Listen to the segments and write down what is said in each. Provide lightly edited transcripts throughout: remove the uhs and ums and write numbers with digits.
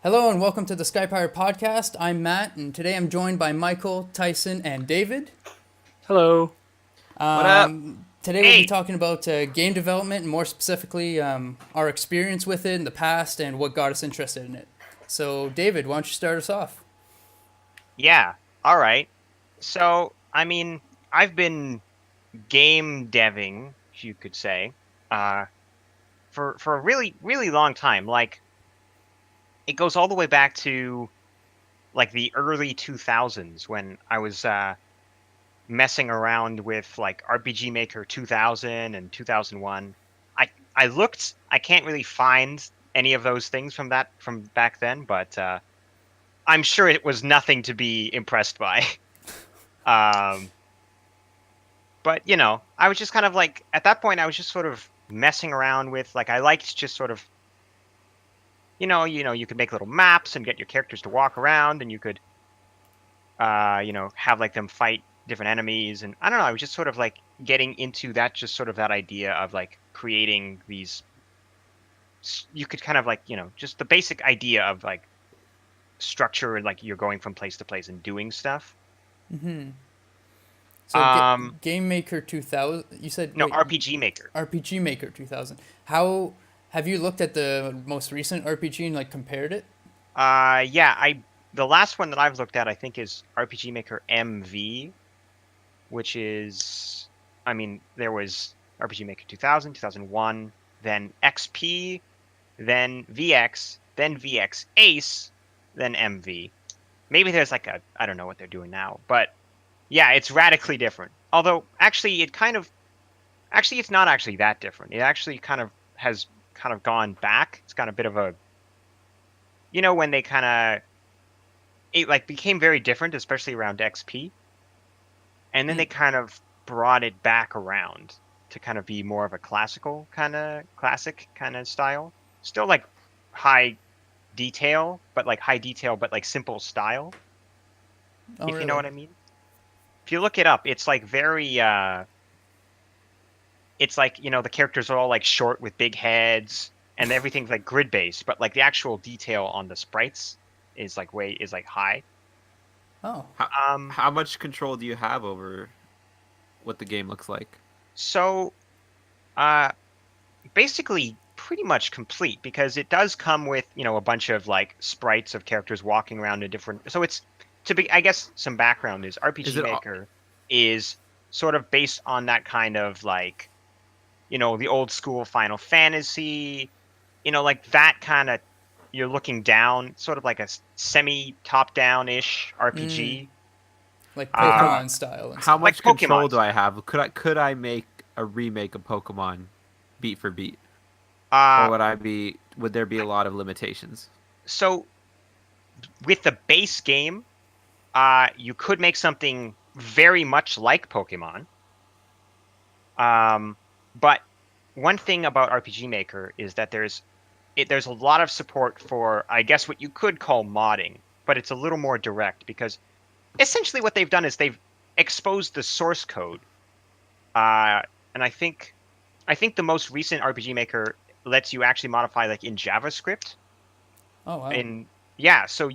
Hello and welcome to the SkyPyre Podcast. I'm Matt, and today I'm joined by Michael, Tyson, and David. Hello. What up? Today we'll be Hey, talking about game development, and more specifically, our experience with it in the past and what got us interested in it. So, David, why don't you start us off? yeah, all right. So, I've been game deving, you could say, uh, for a really, really long time. Like, it goes all the way back to like the early 2000s when I was messing around with like RPG Maker 2000 and 2001. I looked, I can't really find any of those things from back then, but I'm sure it was nothing to be impressed by. Um, but I was just kind of like at that point I was just sort of messing around with like I liked just sort of you could make little maps and get your characters to walk around and you could have like them fight different enemies and I don't know, I was just sort of like getting into that just sort of that idea of like creating these you could kind of like, just the basic idea of like structure and like you're going from place to place and doing stuff. So, Um, Game Maker 2000, you said, no, wait, RPG Maker. RPG Maker 2000. How have you looked at the most recent RPG and like compared it? Yeah, the last one that I've looked at I think is RPG Maker MV, which is there was RPG Maker 2000, 2001, then XP, then VX, then VX Ace, then MV. Maybe there's like I don't know what they're doing now, but yeah, it's radically different. Although actually it's not actually that different. It actually kind of has kind of gone back. It's got a bit of a when they kind of it like became very different, especially around XP, and then they kind of brought it back around to kind of be more of a classic kind of style. Still like high high detail, but like simple style, Oh, if you know really? what I mean. If you look it up, it's like very it's like, the characters are all like short with big heads and everything's like grid based, but like the actual detail on the sprites is like high. Oh, How Um, how much control do you have over what the game looks like? so uh basically pretty much complete because it does come with, a bunch of like sprites of characters walking around in different so it's to be I guess some background is Is RPG it all, Maker is sort of based on that kind of like, the old school Final Fantasy, like that kind of you're looking down, sort of like a semi top down ish RPG. like like Pokemon style and how stuff. Like much control Pokemon do I style. have? Could I make a remake of Pokemon beat for beat, or Uh, would there be a lot of limitations? so with the base game, you could make something very much like Pokemon. Um, but one thing about RPG Maker is that there's a lot of support for, I guess, what you could call modding, but it's a little more direct because essentially what they've done is they've exposed the source code. And I think the most recent RPG Maker lets you actually modify like in JavaScript. Oh, wow. And yeah, so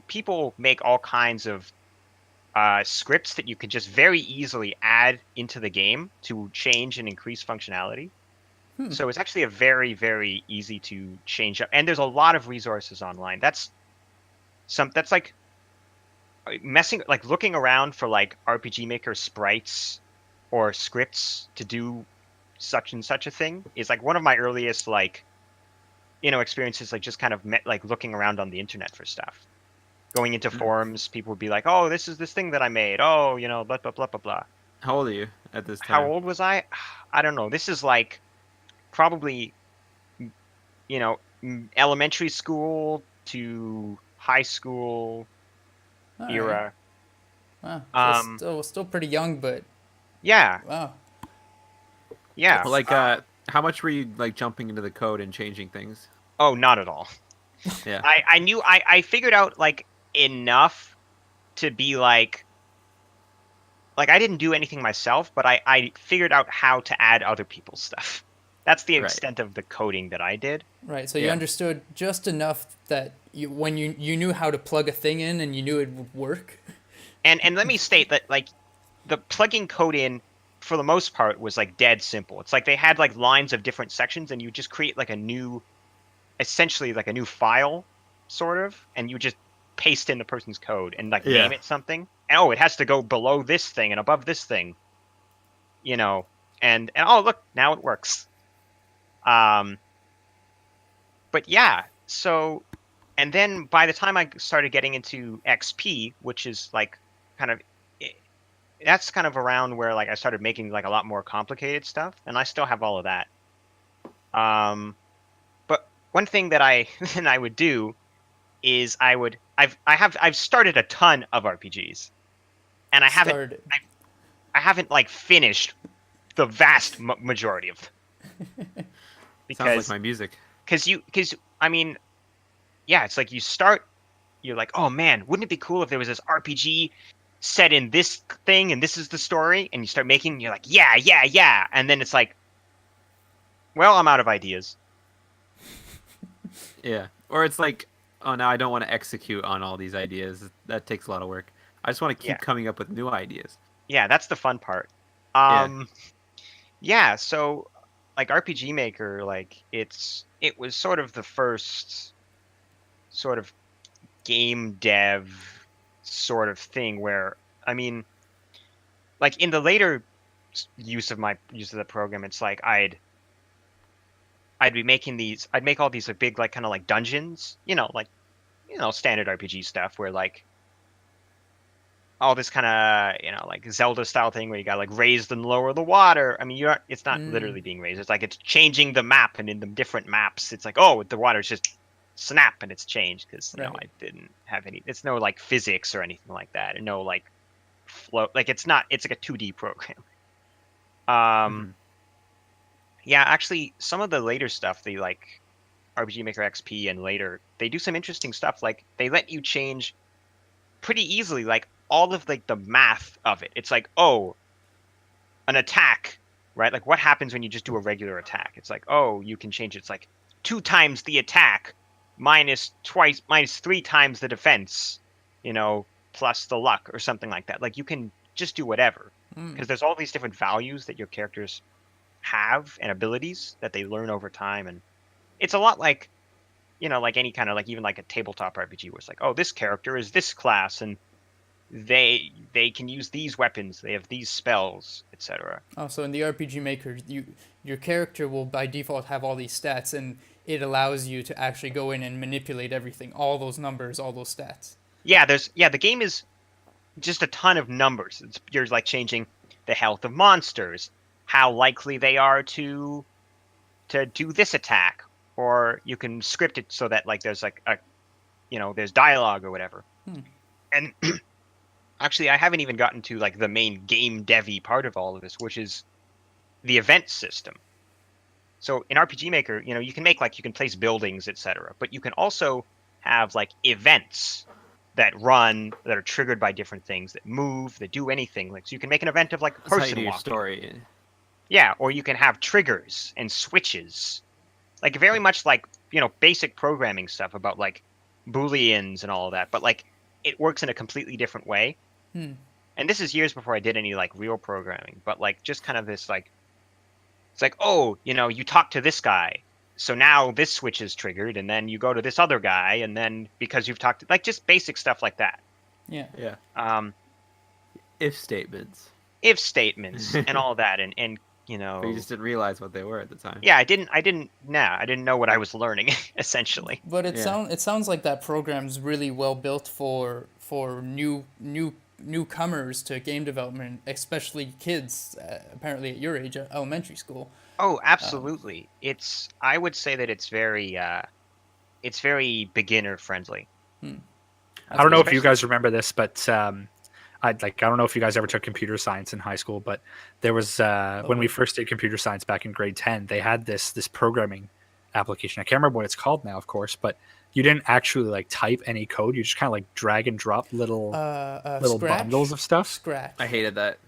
people make all kinds of scripts that you can just very easily add into the game to change and increase functionality. So it's actually a very, very easy to change up. And there's a lot of resources online. That's like messing like looking around for like RPG Maker sprites or scripts to do such and such a thing is like one of my earliest like experiences, like just kind of like looking around on the internet for stuff, going into forums. People would be like, oh, this is this thing that I made, oh, blah blah blah blah blah. How old are you at this How time? old was I? I don't know. This is like probably elementary school to high school All right. era. Wow. So um still pretty young, but yeah, wow. yeah. Well, like, how much were you like jumping into the code and changing things? Oh, not at all. Yeah. I figured out like enough to be like I didn't do anything myself, but I figured out how to add other people's stuff. That's the Right. extent of the coding that I did. Right. So you Yeah. understood just enough that when you knew how to plug a thing in and you knew it would work. And let me state that like the plugging code in for the most part was like dead simple. It's like they had like lines of different sections and you just create like essentially like a new file sort of, and you just paste in the person's code and like Yeah. name it something. And it has to go below this thing and above this thing, and oh look, now it works. But yeah, so and then by the time I started getting into XP, which is like kind of that's kind of around where like I started making like a lot more complicated stuff, and I still have all of that. But one thing that I would do is I've started a ton of RPGs, and I haven't like finished the vast majority of them. Sounds like my music. Because I mean, yeah, it's like you're like, oh man, wouldn't it be cool if there was this RPG set in this thing and this is the story, and you start making, you're like, yeah, and then it's like, well, I'm out of ideas. Yeah. Or it's like, oh, now I don't want to execute on all these ideas. That takes a lot of work. I just want to keep coming up with new ideas. Yeah, that's the fun part. Yeah, so like RPG Maker, like it was sort of the first sort of game dev sort of thing where, I mean, like in the later use of the program, it's like I'd be making I'd make all these like big like kind of like dungeons, like standard RPG stuff where like all this kind of like Zelda style thing where you got like raise and lower the water. I mean, it's not literally being raised. It's like it's changing the map, and in the different maps, it's like, oh, the water's just snap and it's changed because I didn't have any. It's no like physics or anything like that, and no like flow. Like it's like a 2D program. Yeah, actually, some of the later stuff, they like RPG Maker XP and later, they do some interesting stuff. Like they let you change pretty easily, like all of like the math of it. It's like, oh, an attack, right? Like what happens when you just do a regular attack? It's like, oh, you can change it. It's like 2 times the attack minus 3 times the defense, plus the luck or something like that. Like you can just do whatever because there's all these different values that your characters have and abilities that they learn over time, and it's a lot like like any kind of like even like a tabletop RPG where it's like, oh, this character is this class and they can use these weapons, they have these spells, etc. Oh, so in the RPG Maker, your character will by default have all these stats, and it allows you to actually go in and manipulate everything, all those numbers, all those stats. Yeah, the game is just a ton of numbers. You're like changing the health of monsters, how likely they are to do this attack, or you can script it so that like there's like there's dialogue or whatever. And actually, I haven't even gotten to like the main game devy part of all of this, which is the event system. So in RPG Maker, you can make you can place buildings, etc., but you can also have like events that are triggered by different things, that move, that do anything. Like so you can make an event of like a person That's how you do your walking. story. Yeah, or you can have triggers and switches. Like very much like, basic programming stuff about like Booleans and all of that, but like it works in a completely different way. And this is years before I did any like real programming, but like just kind of this like, it's like, oh, you talk to this guy, so now this switch is triggered, and then you go to this other guy, and then because you've talked to, like just basic stuff like that. Yeah. If statements and all that, and But you just didn't realize what they were at the time. Yeah, I didn't know what I was learning essentially. But it sounds like that program's really well built for newcomers to game development, especially kids, apparently at your age, elementary school. Oh, absolutely. I would say that it's very beginner friendly. I don't know if you guys remember this, but I don't know if you guys ever took computer science in high school, but there was when we first did computer science back in grade 10, they had this programming application. I can't remember what it's called now, of course, but you didn't actually like type any code. You just kind of like drag and drop little Scratch? bundles of stuff. Scratch. I hated that.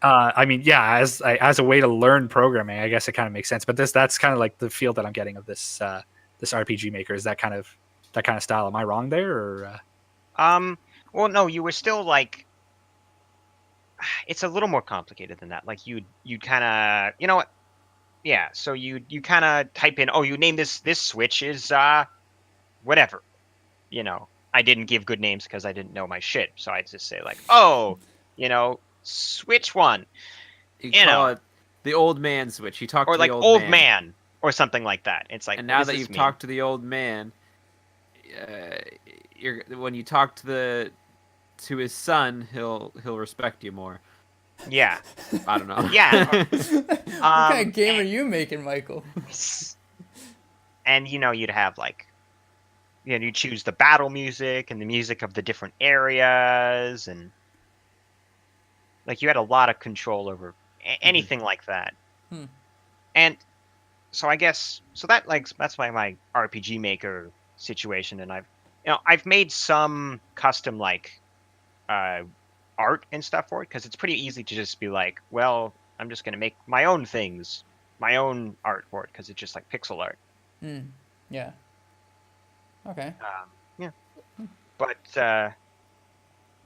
I mean, yeah, as a way to learn programming, I guess it kind of makes sense. But that's kind of like the feel that I'm getting of this this RPG Maker. Is that kind of style? Am I wrong there? Or Well, no, you were still like. It's a little more complicated than that. Like you'd kind of, you know what? Yeah. So you kind of type in, oh, you name this switch is whatever. You know, I didn't give good names because I didn't know my shit. So I'd just say like, oh, you know, switch one. You call it the old man switch. You talk or to like the old man or something like that. It's like, and now that you've talked to the old man, when you talk to his son, he'll respect you more. Yeah. I don't know. Yeah. What kind of game are you making, Michael? And you know, you'd have like, you know, you choose the battle music and the music of the different areas, and like you had a lot of control over anything like that. And so I guess that's my RPG Maker situation, and I've made some custom like art and stuff for it, because it's pretty easy to just be like, well, I'm just gonna make my own things, my own art for it, because it's just like pixel art. Yeah. Okay. Yeah. But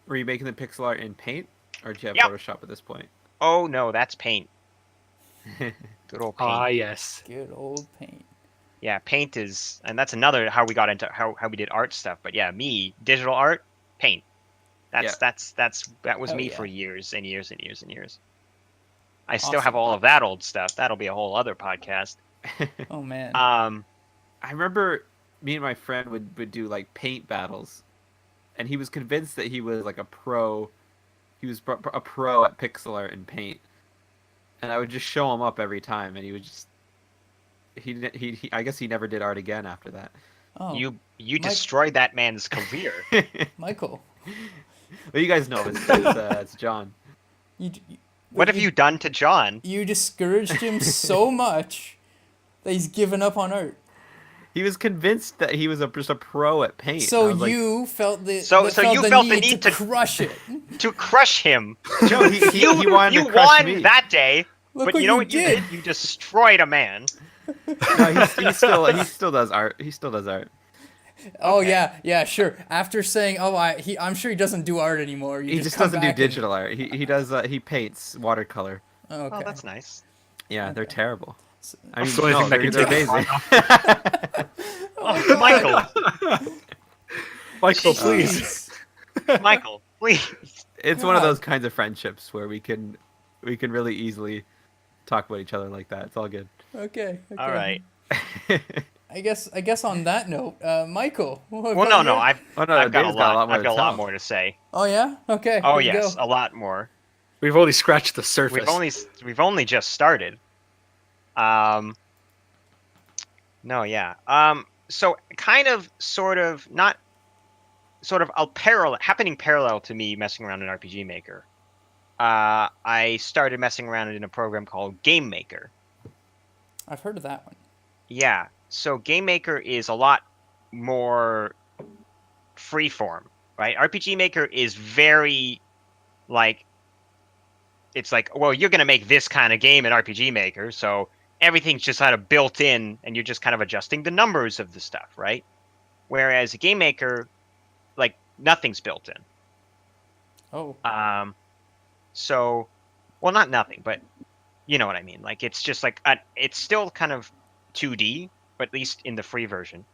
were you making the pixel art in Paint, or do you have Photoshop at this point? Oh no, that's Paint. Good old Paint. Ah, yes. Good old Paint. Yeah, Paint is, and that's another how we got into how we did art stuff. But yeah, me, digital art, Paint. That was me for years and years and years and years. I still have all of that old stuff. That'll be a whole other podcast. Oh man. I remember me and my friend would do like paint battles, and he was convinced that he was like a pro. He was a pro at pixel art and Paint, and I would just show him up every time, and he would just he I guess he never did art again after that. Oh, you destroyed that man's career. Michael. Well, you guys know it's John. What have you done to John? You discouraged him so much that he's given up on art. He was convinced that he was just a pro at Paint. So you felt the need to crush it. To crush him. Joe, he wanted to crush me. You won that day. Look but you know what you did? You destroyed a man. No, he still does art. He still does art. Oh okay. yeah, sure. After saying, I'm sure he doesn't do art anymore. He just doesn't do digital art. He does. He paints watercolor. Oh, okay. Oh, that's nice. Yeah, okay. They're terrible. I mean, they're amazing. Michael. Michael, please. Michael, please. It's one of those kinds of friendships where we can really easily talk about each other like that. It's all good. Okay. All right. I guess on that note, Michael. Well, no, I've got a lot more to say. Oh yeah. Okay. Oh yes, a lot more. We've only scratched the surface. We've only just started. No, yeah. So kind of, sort of, not, sort of happening parallel to me messing around in RPG Maker. I started messing around in a program called Game Maker. I've heard of that one. Yeah. So Game Maker is a lot more freeform, right? RPG Maker is very, like, it's like, well, you're going to make this kind of game in RPG Maker, so everything's just kind of built in, and you're just kind of adjusting the numbers of the stuff, right? Whereas a Game Maker, like, nothing's built in. Oh. So, well, not nothing, but you know what I mean. Like, it's just like, it's still kind of 2D, but at least in the free version.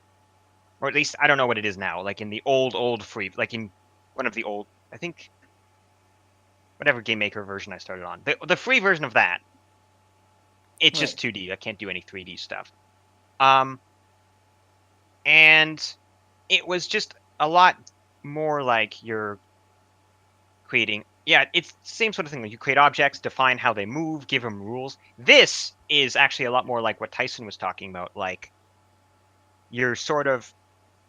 Or at least, I don't know what it is now. Like, in the old free, like in one of the old, I think, whatever Game Maker version I started on. The free version of that, it's just 2D. I can't do any 3D stuff. And it was just a lot more like you're creating... Yeah, it's the same sort of thing. Like you create objects, define how they move, give them rules. This is actually a lot more like what Tyson was talking about. Like, you're sort of...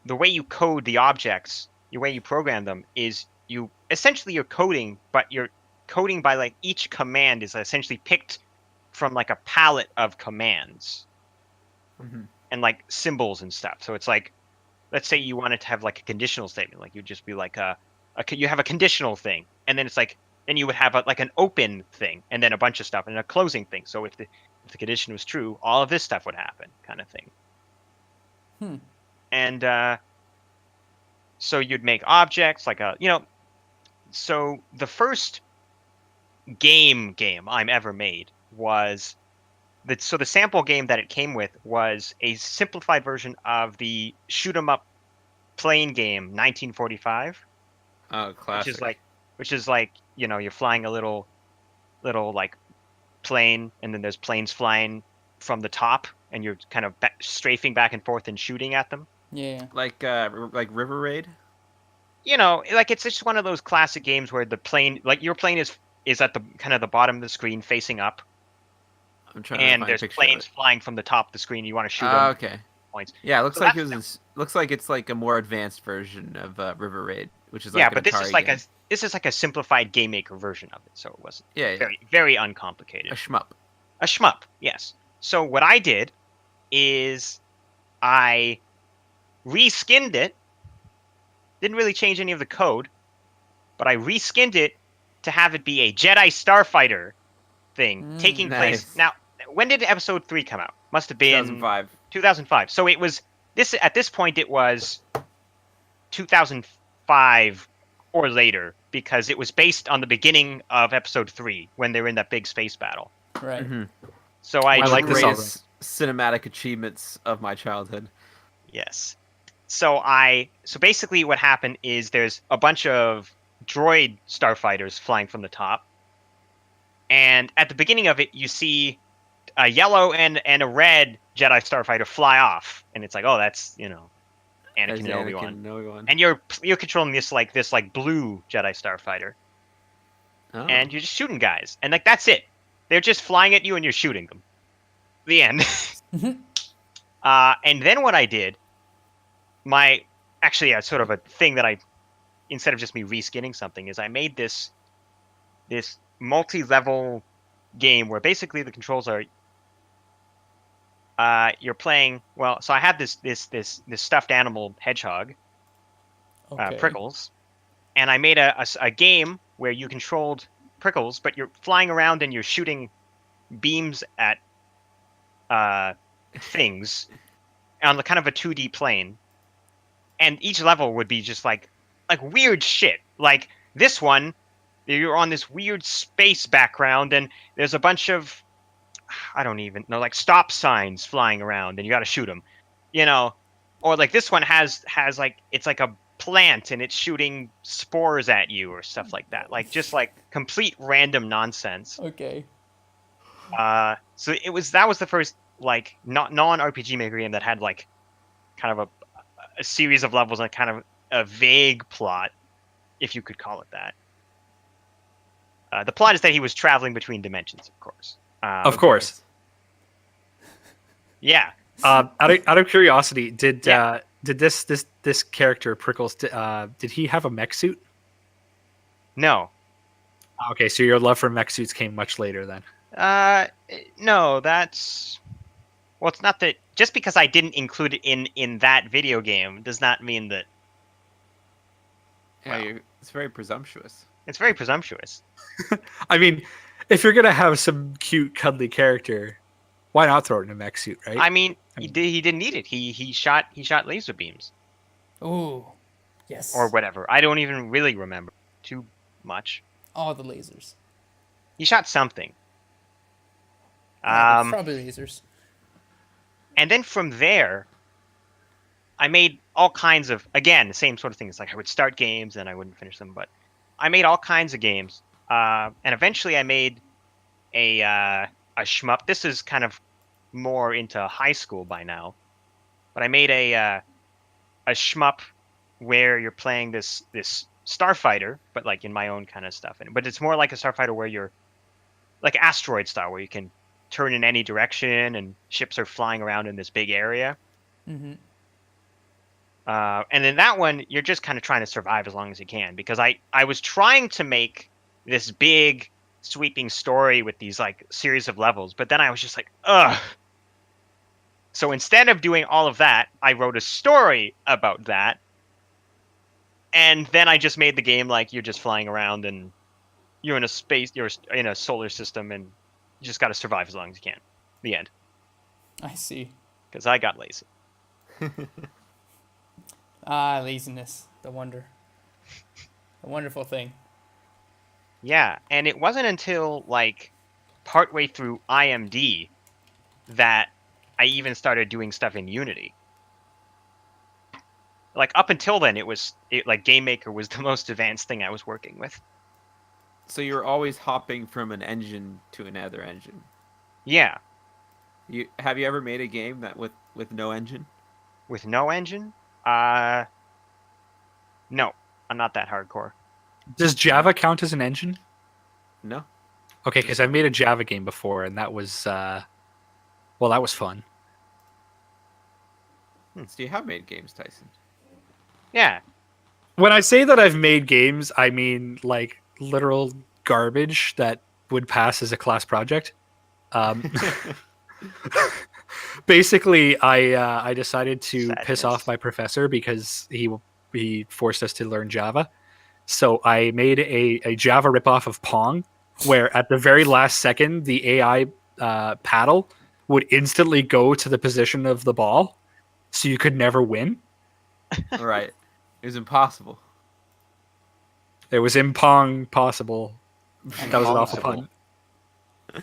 The way you code the objects, the way you program them, is essentially you're coding, but you're coding by, like, each command is essentially picked from, like, a palette of commands. Mm-hmm. And, like, symbols and stuff. So it's like, let's say you wanted to have, like, a conditional statement. Like, you'd just be like, you have a conditional thing. And then it's like, then you would have like an open thing and then a bunch of stuff and a closing thing. So if the condition was true, all of this stuff would happen, kind of thing. And so you'd make objects like so the first game I'm ever made was the sample game that it came with was a simplified version of the shoot 'em up plane game 1945. Oh, classic. Which is like you're flying a little like plane, and then there's planes flying from the top, and you're kind of strafing back and forth and shooting at them. Yeah. Like River Raid. Like it's just one of those classic games where the plane, like your plane is at the kind of the bottom of the screen facing up. I'm trying and to find there's a picture planes of it. flying from the top of the screen. You want to shoot them. Okay. Points. Yeah, it looks So like looks like it's like a more advanced version of River Raid, which is like yeah, an but this is Atari like game. this is like a simplified game maker version of it, so it wasn't yeah. very very uncomplicated. A shmup. A shmup, yes. So what I did is I reskinned it. Didn't really change any of the code, but I reskinned it to have it be a Jedi Starfighter thing taking Nice. place. Now, when did episode 3 come out? Must have been 2005. 2005. So it was at this point it was 2005 or later, because it was based on the beginning of episode 3 when they were in that big space battle. Right. Mm-hmm. So I like this Greatest cinematic achievements of my childhood. Yes. So basically what happened is there's a bunch of droid starfighters flying from the top. And at the beginning of it, you see a yellow and a red Jedi starfighter fly off. And it's like, oh, that's, Anakin and Obi-Wan. And you're controlling this blue Jedi starfighter. Oh. And you're just shooting guys. And that's it. They're just flying at you and you're shooting them. The end. And then what I did, sort of a thing that instead of just me reskinning something, is I made this multi-level game where basically the controls are you're playing, so I had this stuffed animal hedgehog, Okay. Prickles, and I made a game where you controlled Prickles, but you're flying around and you're shooting beams at things on kind of a 2D plane. And each level would be just like weird shit. Like this one, you're on this weird space background, and there's a bunch of, I don't even know, like stop signs flying around, and you got to shoot them, Or like this one has like, it's like a plant and it's shooting spores at you or stuff like that. Like just like complete random nonsense. Okay. So that was the first like non-RPG Maker game that had like kind of a series of levels and kind of a vague plot, if you could call it that. The plot is that he was traveling between dimensions, of course. Of course. Yeah. Out of curiosity, did this character Prickles did he have a mech suit? No. Okay, so your love for mech suits came much later then. No, it's not that. Just because I didn't include it in that video game does not mean that. Yeah, it's very presumptuous. It's very presumptuous. I mean, if you're gonna have some cute, cuddly character, why not throw it in a mech suit, right? I mean, he didn't need it. He shot laser beams. Ooh. Yes. Or whatever. I don't even really remember too much. All the lasers. He shot something. Probably lasers. And then from there, I made all kinds of, again, the same sort of things. Like I would start games and I wouldn't finish them, but I made all kinds of games. And eventually I made a shmup. This is kind of more into high school by now. But I made a shmup where you're playing this starfighter, but like in my own kind of stuff. But it's more like a starfighter where you're like asteroid style, where you can turn in any direction and ships are flying around in this big area. Mm-hmm. And in that one, you're just kind of trying to survive as long as you can, because I was trying to make this big sweeping story with these like series of levels, but then I was just like, ugh. So instead of doing all of that, I wrote a story about that. And then I just made the game like you're just flying around and you're in a space, you're in a solar system, and you just got to survive as long as you can. The end. I see. Because I got lazy. Ah, laziness, the wonder, the wonderful thing. Yeah, and it wasn't until like partway through IMD that I even started doing stuff in Unity. Like up until then, like GameMaker was the most advanced thing I was working with. So you're always hopping from an engine to another engine. Yeah, Have you ever made a game that with no engine? with no engine. No, I'm not that hardcore. Does Java count as an engine? No. Okay, because I've made a Java game before, and that was that was fun. So you have made games, Tyson. Yeah, When I say that I've made games, I mean like literal garbage that would pass as a class project. Basically, I decided to piss off Sadness. my professor because he forced us to learn Java. So I made a Java ripoff of Pong, where at the very last second the AI paddle would instantly go to the position of the ball, so you could never win. Right. It was impossible. It was in Pong possible. That was an awful Impossible.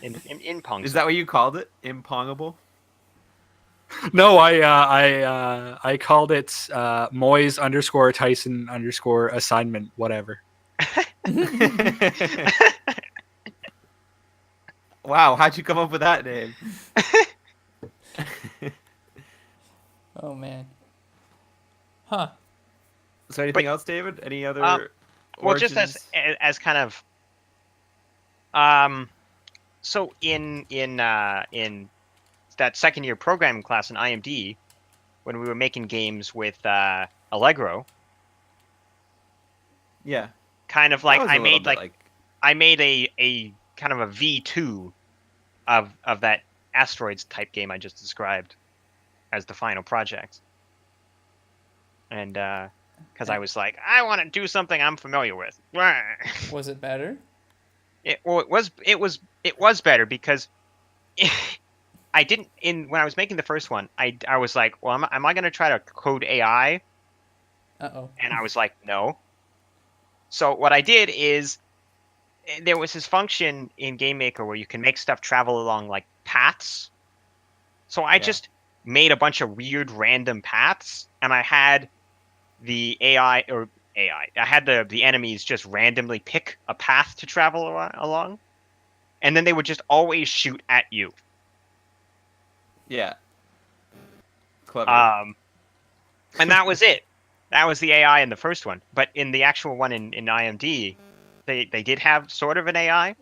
pun. in Pong. Is that what you called it? Impongable? No, I called it Moyes _ Tyson _ assignment whatever. Wow, how'd you come up with that name? Oh man. Huh. So anything else, David? Any other Well, just origins? as kind of so in that second year programming class in IMD, when we were making games with Allegro, Yeah. kind of That like was I a little made bit like I made a kind of a V2 of that asteroids type game I just described as the final project. And because I was like, I want to do something I'm familiar with. Was it better? It was better because I didn't when I was making the first one, I was like, well, am I going to try to code AI? Uh-oh. And I was like, no. So what I did is there was this function in GameMaker where you can make stuff travel along like paths. So I just made a bunch of weird random paths, and I had the I had the enemies just randomly pick a path to travel along, and then they would just always shoot at you. Yeah. Clever. And that was it. That was the AI in the first one. But in the actual one in IMD, they did have sort of an AI.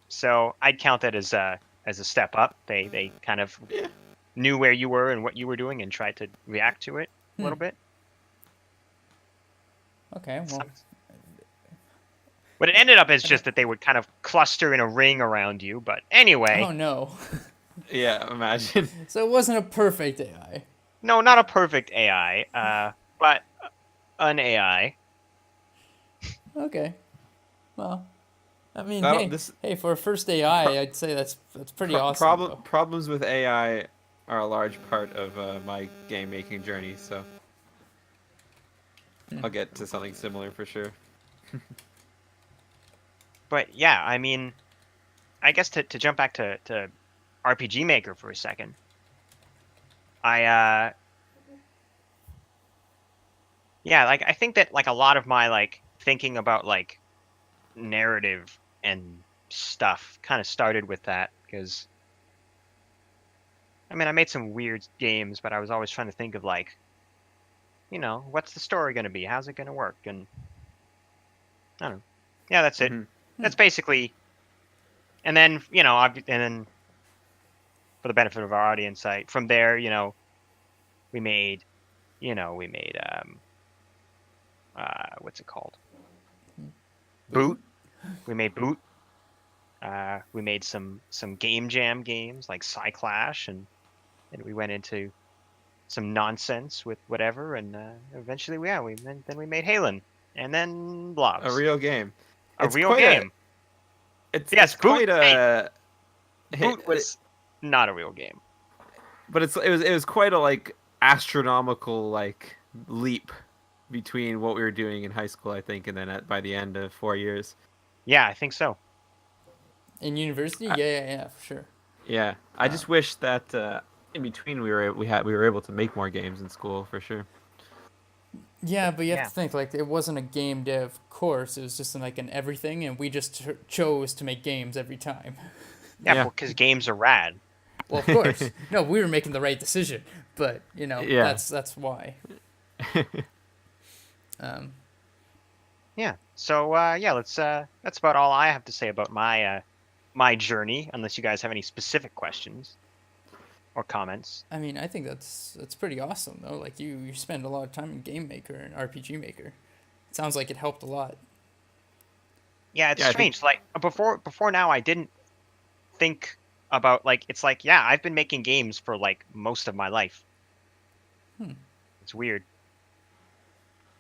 So I'd count that as a step up. They kind of knew where you were and what you were doing and tried to react to it a little bit. Okay, well, But it ended up as just that they would kind of cluster in a ring around you. But anyway. oh no. Yeah, imagine. So it wasn't a perfect AI. No, not a perfect AI, but an AI. Okay. Well, I mean, Well, hey, for a first AI, I'd say that's pretty awesome. though. Problems with AI are a large part of my game making journey, so I'll get to something similar for sure. But yeah, I mean, I guess to jump back to RPG Maker for a second, I think that like a lot of my like thinking about like narrative and stuff kind of started with that, because I mean I made some weird games, but I was always trying to think of like, you know, what's the story going to be? How's it going to work? And I don't know. Yeah, that's it. That's basically. And then, you know, and then for the benefit of our audience, from there, you know, we made what's it called? Boot. We made Boot. We made some game jam games like Cyclash, and we went into some nonsense with whatever, and eventually, we made Halen, and then blobs. A real game. A real game. It's quite a. Boot was not a real game. But it was quite a like astronomical like leap between what we were doing in high school, I think, and then by the end of 4 years. Yeah, I think so. In university, yeah, for sure. Yeah, I just wish that in between we were able to make more games in school for sure. Yeah, but you have to think, like, it wasn't a game dev course. It was just like an everything, and we just chose to make games every time. Yeah, because games are rad. Well, of course. No, we were making the right decision, but, that's why. Yeah. So, that's about all I have to say about my journey, unless you guys have any specific questions or comments. I mean, I think that's pretty awesome, though. Like, you spend a lot of time in Game Maker and RPG Maker. It sounds like it helped a lot. Yeah, it's strange. Like, before now, I didn't think about, like, it's like, yeah, I've been making games for, like, most of my life. It's weird.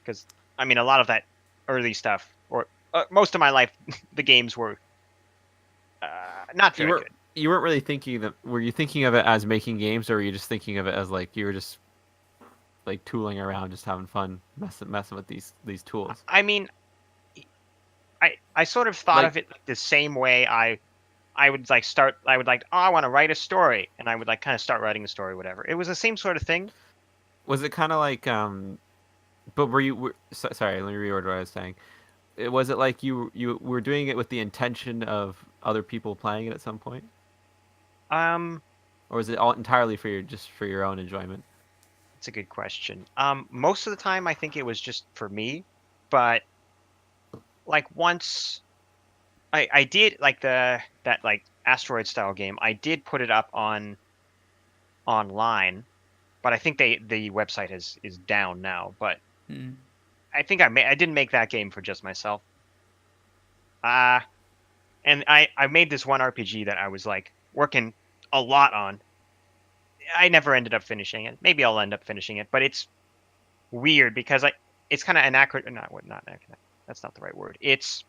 Because, I mean, a lot of that early stuff, or most of my life, the games were not very good. You weren't really thinking that. Were you thinking of it as making games, or were you just thinking of it as like you were just like tooling around, just having fun, messing with these tools? I mean, I sort of thought of it the same way. I would like start. I would like, I want to write a story, and I would like kind of start writing a story, whatever. It was the same sort of thing. Was it kind of like But were you? Sorry, let me reorder what I was saying. Was it like you were doing it with the intention of other people playing it at some point? Or was it all entirely for your own enjoyment? It's a good question. Most of the time, I think it was just for me, but like once I did like that like asteroid style game, I did put it up online, but I think the website is down now. But I think I didn't make that game for just myself. And I made this one RPG that I was like working a lot on. I never ended up finishing it. Maybe I'll end up finishing it, but it's weird because it's kind of not that's not the right word. It's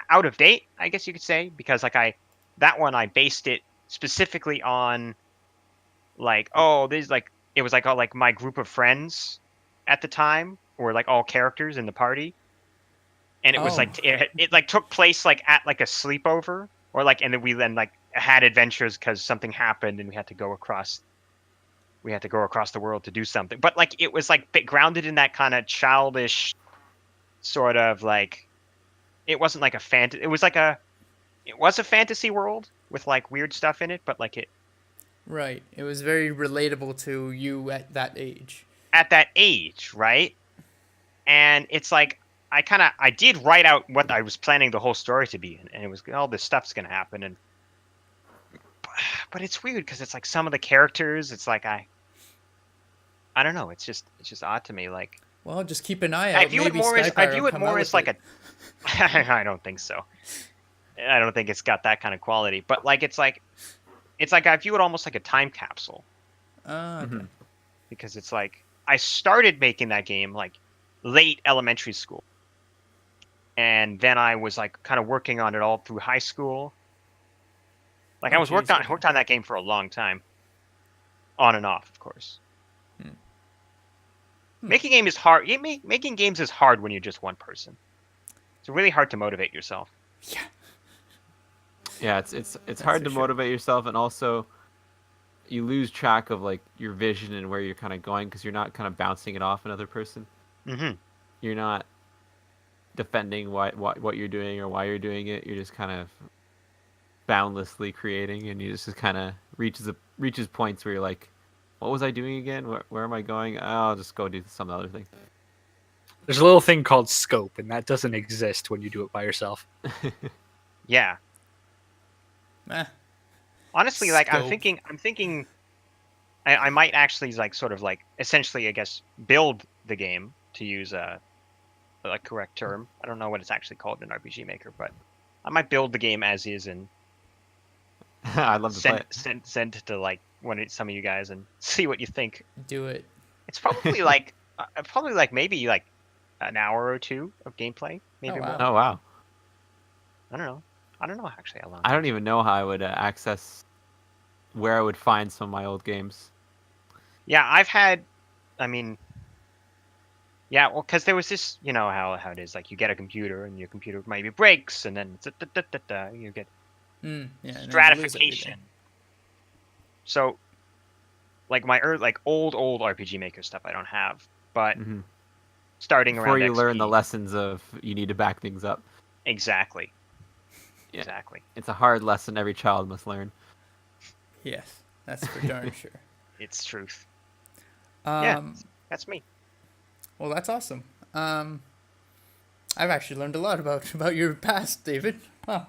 out of date, I guess you could say, because like that one I based it specifically on like, this like it was like all like my group of friends at the time were like all characters in the party. And it was like it like took place like at like a sleepover, or like, and then we then like had adventures because something happened and we had to go across the world to do something. But like it was like grounded in that kind of childish sort of like, it wasn't like it was a fantasy world with like weird stuff in it, but like it. Right. It was very relatable to you at that age. At that age, right? And it's like I did write out what I was planning the whole story to be, and it was all this stuff's gonna happen, but it's weird because it's like some of the characters, it's like I don't know, it's just odd to me. Like, well, just keep an eye out. I view it more as like a. I don't think so. I don't think it's got that kind of quality, but like it's like I view it almost like a time capsule. Okay. Because it's like I started making that game like late elementary school. And then I was like kind of working on it all through high school. Like I was worked on that game for a long time, on and off, of course. Making game is hard. Making games is hard when you're just one person. It's really hard to motivate yourself. Yeah. Yeah, it's hard to motivate yourself, and also you lose track of like your vision and where you're kind of going because you're not kind of bouncing it off another person. Mm-hmm. You're not defending what you're doing or why you're doing it. You're just kind of boundlessly creating, and you just kind of reaches points where you're like, what was I doing again? Where am I going? I'll just go do some other thing. There's a little thing called scope, and that doesn't exist when you do it by yourself. Yeah. Honestly, like Scope. I'm thinking I might actually like sort of like essentially, I guess, build the game, to use a correct term. I don't know what it's actually called in RPG Maker, but I might build the game as is and I'd love to play it. Send it to like some of you guys and see what you think. Do it. It's probably like maybe like an hour or two of gameplay, maybe wow. more. Oh wow. I don't know. I don't know actually how long. I don't even know how I would access where I would find some of my old games. Yeah, I've had. I mean, yeah, well, because there was this, you know how it is. Like you get a computer and your computer maybe breaks, and then you get Yeah, and then you lose stratification. everything. So, like my old RPG Maker stuff, I don't have, but Mm-hmm. starting Before around you learn the XP. lessons of you need to back things up. Exactly. Yeah. Exactly. It's a hard lesson every child must learn. Yes, that's for darn sure. It's truth. Um, Yeah, that's me. Well, that's awesome. I've actually learned a lot about your past, David. Wow.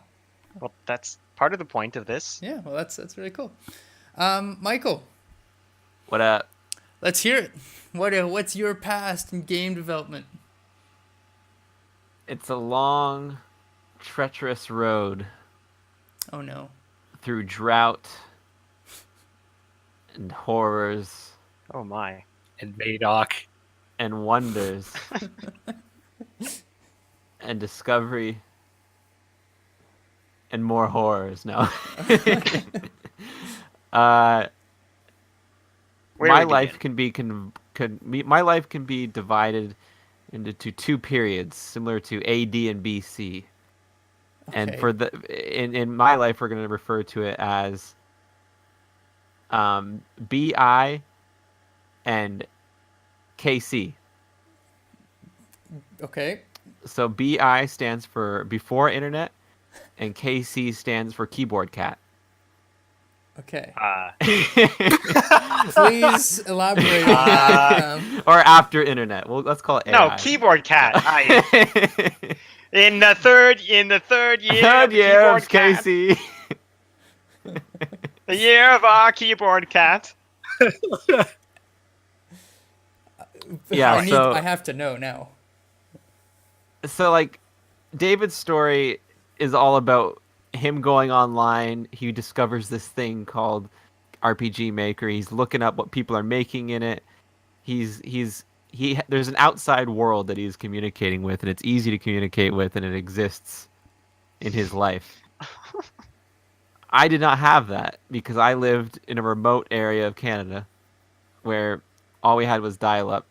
Well, that's part of the point of this. Yeah. Well, that's really cool. Michael, What up? let's hear it. What's your past in game development? It's a long, treacherous road Oh no. through drought and horrors Oh my. And Madoc. and wonders and discovery and more horrors. No. Where My do we life begin? my life can be divided into two periods similar to AD and BC. And Okay. for in my life we're going to refer to it as BI and KC. Okay. So BI stands for before internet and KC stands for keyboard cat. Okay. Uh, Please elaborate on that. Or after internet. Well, let's call it no, AI. keyboard cat. In the third year Third of the year keyboard of cat. KC. The year of our keyboard cat. Yeah, I have to know now. So like David's story is all about him going online. He discovers this thing called RPG Maker. He's looking up what people are making in it. There's an outside world that he's communicating with, and it's easy to communicate with, and it exists in his life. I did not have that because I lived in a remote area of Canada where all we had was dial-up.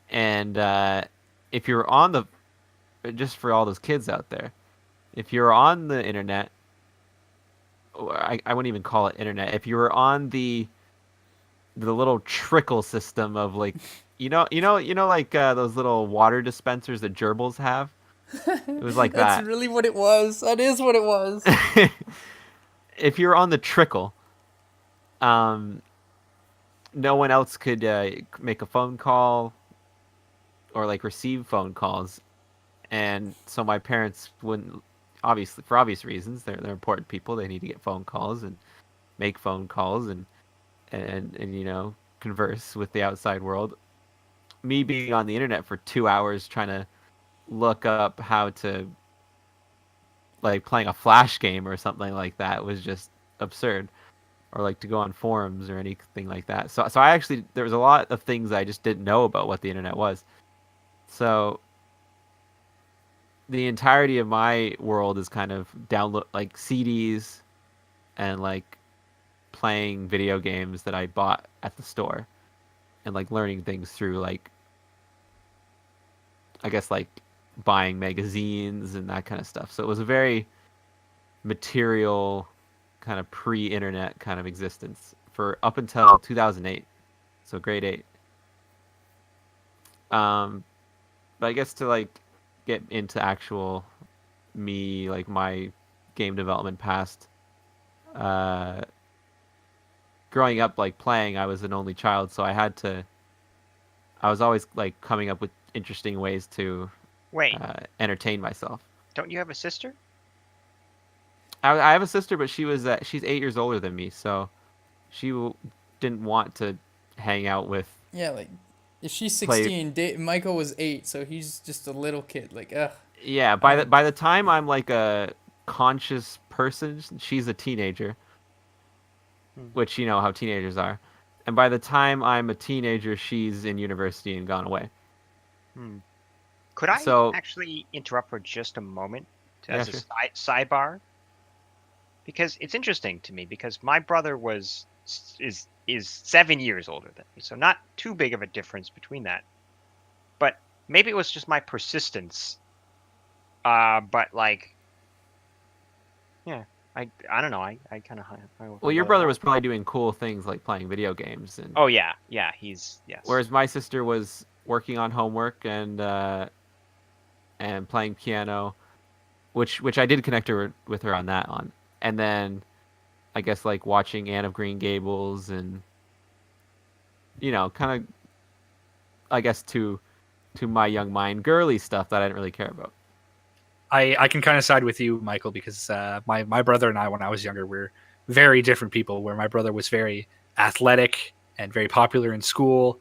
And if you were on just for all those kids out there, if you're on the internet, I wouldn't even call it internet. If you were on the little trickle system of like, like those little water dispensers that gerbils have. It was like That's that. really what it was. That is what it was. If you're on the trickle, no one else could make a phone call or like receive phone calls, and so my parents wouldn't. Obviously, for obvious reasons, they're important people. They need to get phone calls and make phone calls and converse with the outside world. Me being on the internet for 2 hours trying to look up how to, like, playing a Flash game or something like that was just absurd. Or like to go on forums or anything like that. So I actually, there was a lot of things I just didn't know about what the internet was. So the entirety of my world is kind of download like CDs and like playing video games that I bought at the store and like learning things through like, I guess like buying magazines and that kind of stuff. So it was a very material kind of pre-internet kind of existence for up until 2008. So grade 8. But I guess to like get into actual me, like my game development past, growing up like playing, I was an only child, so I was always like coming up with interesting ways to Wait, entertain myself. don't you have a sister? I have a sister, but she's 8 years older than me, so she didn't want to hang out with. Yeah, like if she's 16, Michael was 8, so he's just a little kid. Like, ugh. Yeah, by the time I'm like a conscious person, she's a teenager, which you know how teenagers are. And by the time I'm a teenager, she's in university and gone away. Could I So- actually interrupt for just a moment Yeah, as a sure. sidebar? Because it's interesting to me because my brother is 7 years older than me, so not too big of a difference between that. But maybe it was just my persistence. But like, yeah, I don't know. I kind of. Well, your brother was probably doing cool things like playing video games, and Oh yeah, he's yes. whereas my sister was working on homework and playing piano, which I did connect her with her on that on, and then I guess like watching Anne of Green Gables and kind of I guess to my young mind girly stuff that I didn't really care about. I can kind of side with you, Michael, because my brother and I, when I was younger, were very different people. Where my brother was very athletic and very popular in school.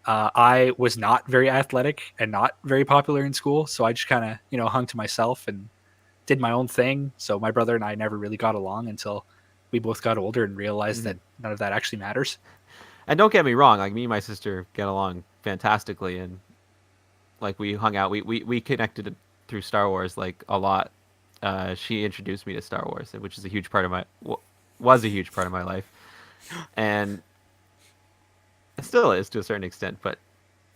I was not very athletic and not very popular in school, so I just kind of hung to myself and did my own thing. So my brother and I never really got along until we both got older and realized that none of that actually matters. And don't get me wrong, like me and my sister get along fantastically, and like we hung out, we connected through Star Wars like a lot. She introduced me to Star Wars, which is a huge part of was a huge part of my life, and it still is to a certain extent. But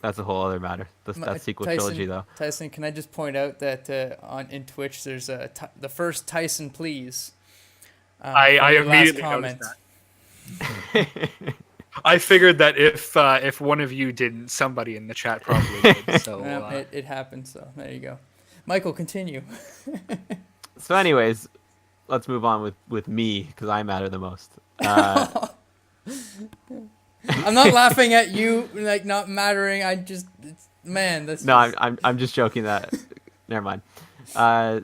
that's a whole other matter. That sequel trilogy, though. Tyson, can I just point out that in Twitch there's the first Tyson please. I immediately noticed that. I figured that if one of you didn't, somebody in the chat probably did. So it happened. So there you go. Michael, continue. So, anyways, let's move on with me because I matter the most. I'm not laughing at you like not mattering. No, I'm just joking. That never mind. So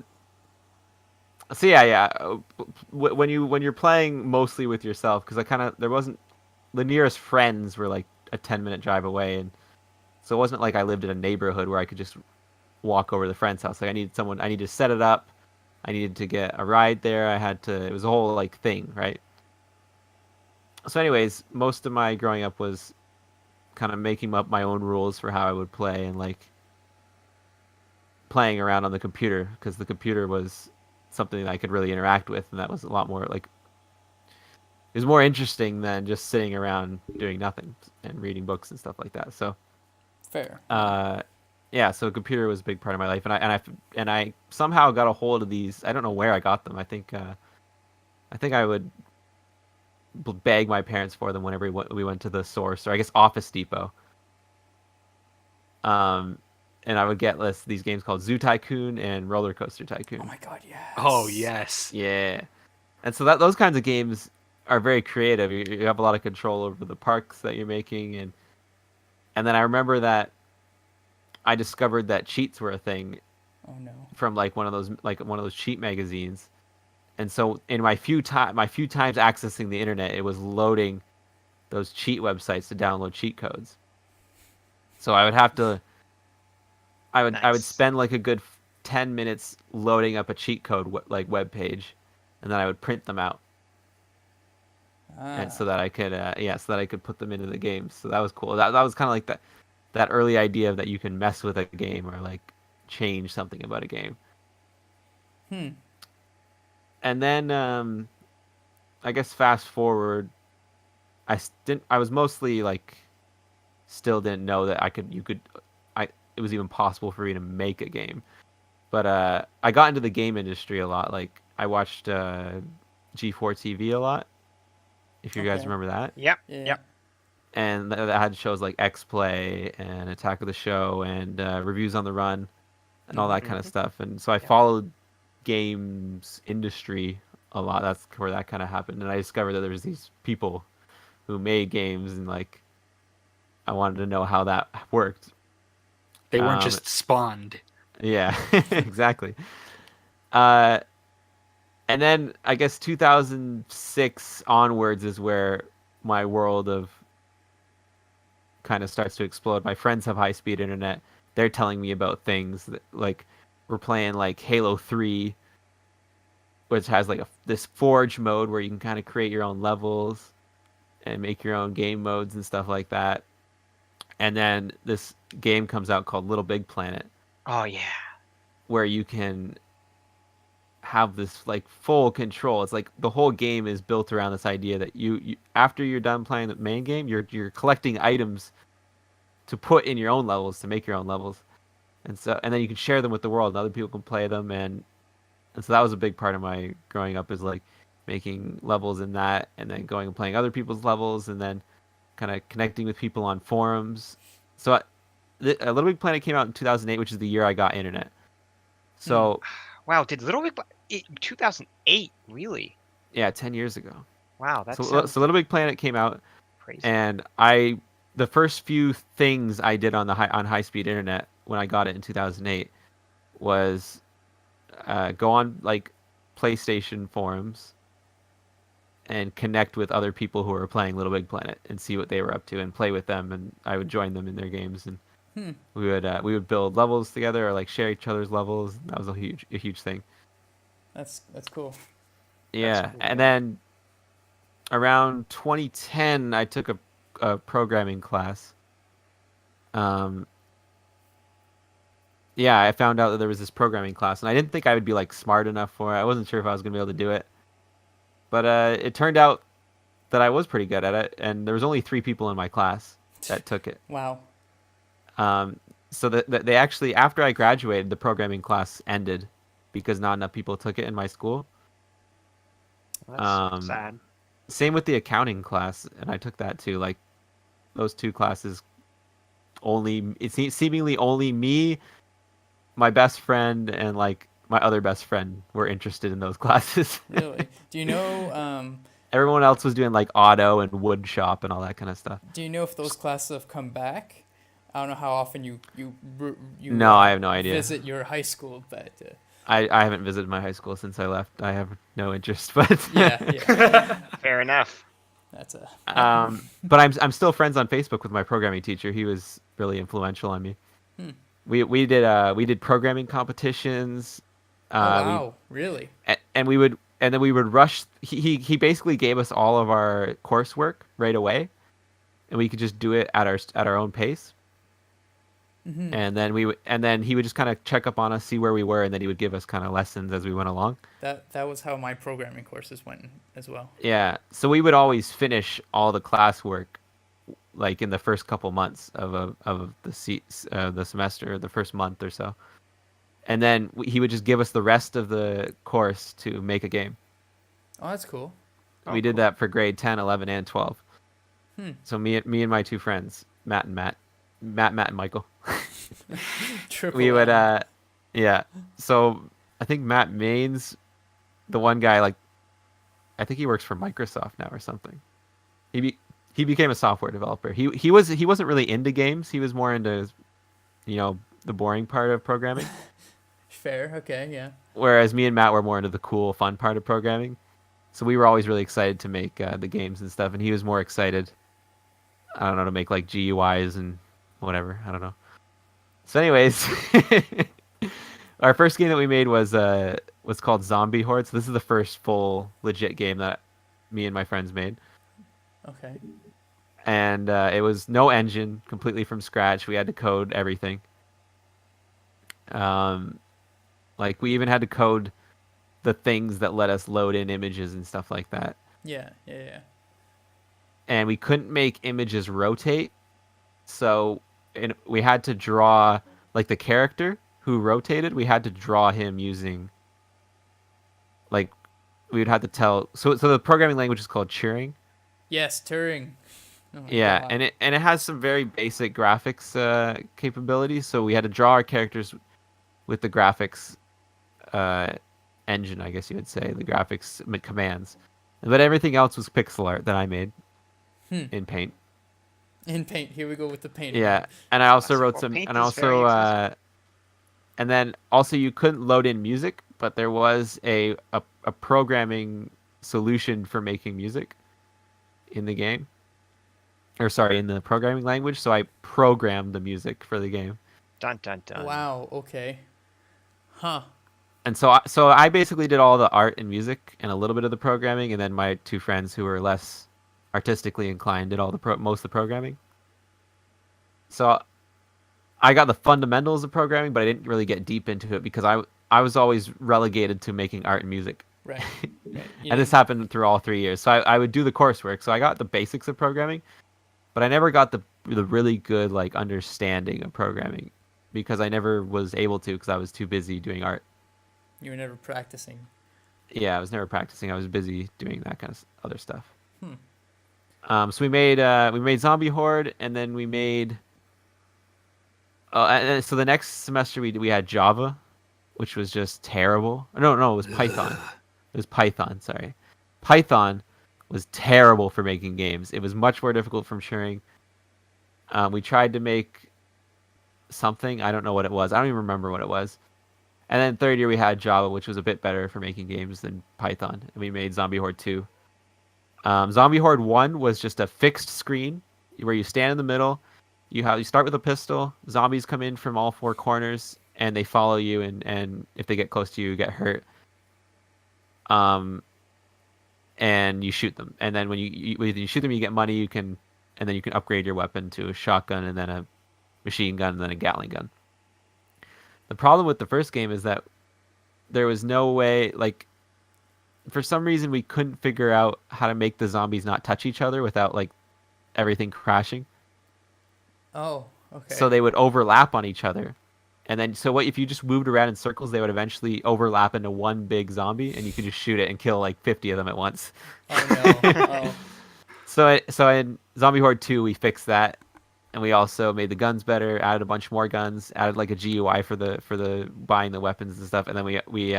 yeah. When you're playing mostly with yourself, because there wasn't the nearest friends were like a 10-minute drive away, and so it wasn't like I lived in a neighborhood where I could just walk over to the friend's house. Like I needed to set it up. I needed to get a ride there. It was a whole like thing, right? So anyways, most of my growing up was kind of making up my own rules for how I would play and like playing around on the computer, because the computer was something that I could really interact with, and that was a lot more like it was more interesting than just sitting around doing nothing and reading books and stuff like that. So Fair. Yeah, so computer was a big part of my life, and I somehow got a hold of these. I don't know where I got them. I think I would beg my parents for them whenever we went to the source, or I guess Office Depot. And I would get these games called Zoo Tycoon and Roller Coaster Tycoon. Oh my god, yes. Oh yes. Yeah, and so those kinds of games are very creative. You have a lot of control over the parks that you're making, and then I remember that I discovered that cheats were a thing. Oh no. From one of those cheat magazines. And so in my few times accessing the internet, it was loading those cheat websites to download cheat codes. So I would have to I would spend like a good 10 minutes loading up a cheat code web page, and then I would print them out. And so that I could put them into the game. So that was cool. That was kind of like that early idea that you can mess with a game or like change something about a game. And then I guess fast forward, I was mostly like still didn't know that it was even possible for me to make a game. But I got into the game industry a lot. Like I watched G4 TV a lot. If you guys remember that. Yep. Yeah. Yep. And that had shows like X-Play and Attack of the Show and Reviews on the Run and all that kind of stuff. And so I followed games industry a lot. That's where that kind of happened. And I discovered that there was these people who made games, and like I wanted to know how that worked. They weren't just spawned. Yeah, exactly. And then I guess 2006 onwards is where my world of kind of starts to explode. My friends have high-speed internet. They're telling me about things that, like, we're playing like Halo 3, which has like this Forge mode where you can kind of create your own levels and make your own game modes and stuff like that. and then this game comes out called Little Big Planet, Oh yeah. where you can have this like full control. It's like the whole game is built around this idea that you after you're done playing the main game, you're collecting items to put in your own levels, to make your own levels, and then you can share them with the world, and other people can play them, and so that was a big part of my growing up, is like making levels in that, and then going and playing other people's levels, and then kind of connecting with people on forums. So Little Big Planet came out in 2008, which is the year I got internet. So Wow, did Little Big 2008 really? yeah, 10 years ago. Wow, that's So Little Big Planet came out, crazy. and the first few things I did on high speed internet when I got it in 2008 was go on like PlayStation forums and connect with other people who were playing Little Big Planet and see what they were up to and play with them, and I would join them in their games, and we would build levels together, or like share each other's levels. That was a huge thing. That's cool. Yeah, That's cool. and then around 2010, I took a programming class. Yeah, I found out that there was this programming class, and I didn't think I would be like smart enough for it. I wasn't sure if I was gonna be able to do it, but it turned out that I was pretty good at it, and there was only 3 people in my class that took it. Wow. So that they actually, after I graduated, the programming class ended because not enough people took it in my school. That's sad. Same with the accounting class, and I took that too. Like those 2 classes, seemingly only me, my best friend, and like my other best friend were interested in those classes. Really? Do you know? Everyone else was doing like auto and wood shop and all that kind of stuff. Do you know if those classes have come back? I don't know how often you No, I have no idea. visit your high school, but I haven't visited my high school since I left. I have no interest, but yeah, Fair enough. that's a but I'm still friends on Facebook with my programming teacher. He was really influential on me. We did programming competitions. oh, wow, really? And then we would rush. He basically gave us all of our coursework right away, and we could just do it at our own pace. And then he would just kind of check up on us, see where we were, and then he would give us kind of lessons as we went along. That was how my programming courses went as well. Yeah, so we would always finish all the classwork like in the first couple months of the semester, the first month or so, and then he would just give us the rest of the course to make a game. Oh, that's cool. We did that for grade 10, 11, and 12. So me and my 2 friends, Matt and Michael. Triple We would M. yeah. So I think Matt Main's the one guy, like I think he works for Microsoft now or something. He became a software developer. He wasn't really into games. He was more into the boring part of programming. Fair. Okay. Yeah. Whereas me and Matt were more into the cool, fun part of programming. So we were always really excited to make the games and stuff, and he was more excited, I don't know, to make like GUIs and whatever. I don't know. So anyways, our first game that we made was called Zombie Horde. So this is the first full legit game that me and my friends made. Okay. And it was no engine, completely from scratch. We had to code everything. Like we even had to code the things that let us load in images and stuff like that. Yeah. And we couldn't make images rotate, so we had to draw like the character who rotated. We had to draw him using like we would have to tell. So the programming language is called Turing. Yes, Turing. Oh my Yeah, God. and it has some very basic graphics capabilities. So we had to draw our characters with the graphics engine, I guess you would say, the graphics commands. But everything else was pixel art that I made in Paint. In Paint, here we go with the paint. Yeah, and I also wrote Well, some, Paint and is very also, accessible. and then also you couldn't load in music, but there was a programming solution for making music in the game, or sorry, in the programming language. So I programmed the music for the game, Dun dun dun. Wow. Okay. Huh. and so I basically did all the art and music and a little bit of the programming, and then my 2 friends who were less artistically inclined did all the most of the programming. So I got the fundamentals of programming, but I didn't really get deep into it because I was always relegated to making art and music. Right. And this happened through all 3 years. So I would do the coursework. So I got the basics of programming, but I never got the really good like understanding of programming because I never was able to because I was too busy doing art. You were never practicing. Yeah, I was never practicing. I was busy doing that kind of other stuff. Hmm. So we made Zombie Horde, and then we made. And so the next semester we had Java, which was just terrible. No, it was Python. It was Python. Sorry, Python was terrible for making games. It was much more difficult for maturing. We tried to make something. I don't know what it was. I don't even remember what it was. And then third year we had Java, which was a bit better for making games than Python. And we made Zombie Horde 2. Zombie Horde 1 was just a fixed screen where you stand in the middle. You start with a pistol. Zombies come in from all four corners and they follow you. And if they get close to you, you get hurt. And you shoot them. And then when you shoot them, you get money. And then you can upgrade your weapon to a shotgun and then a machine gun and then a Gatling gun. The problem with the first game is that there was no way, like, for some reason we couldn't figure out how to make the zombies not touch each other without, like, everything crashing. Oh, okay. So they would overlap on each other. And then, so what if you just moved around in circles, they would eventually overlap into one big zombie, and you could just shoot it and kill, like, 50 of them at once. Oh, no. Oh. So in Zombie Horde 2, we fixed that. And we also made the guns better, added a bunch more guns, added like a GUI for the buying the weapons and stuff, and then we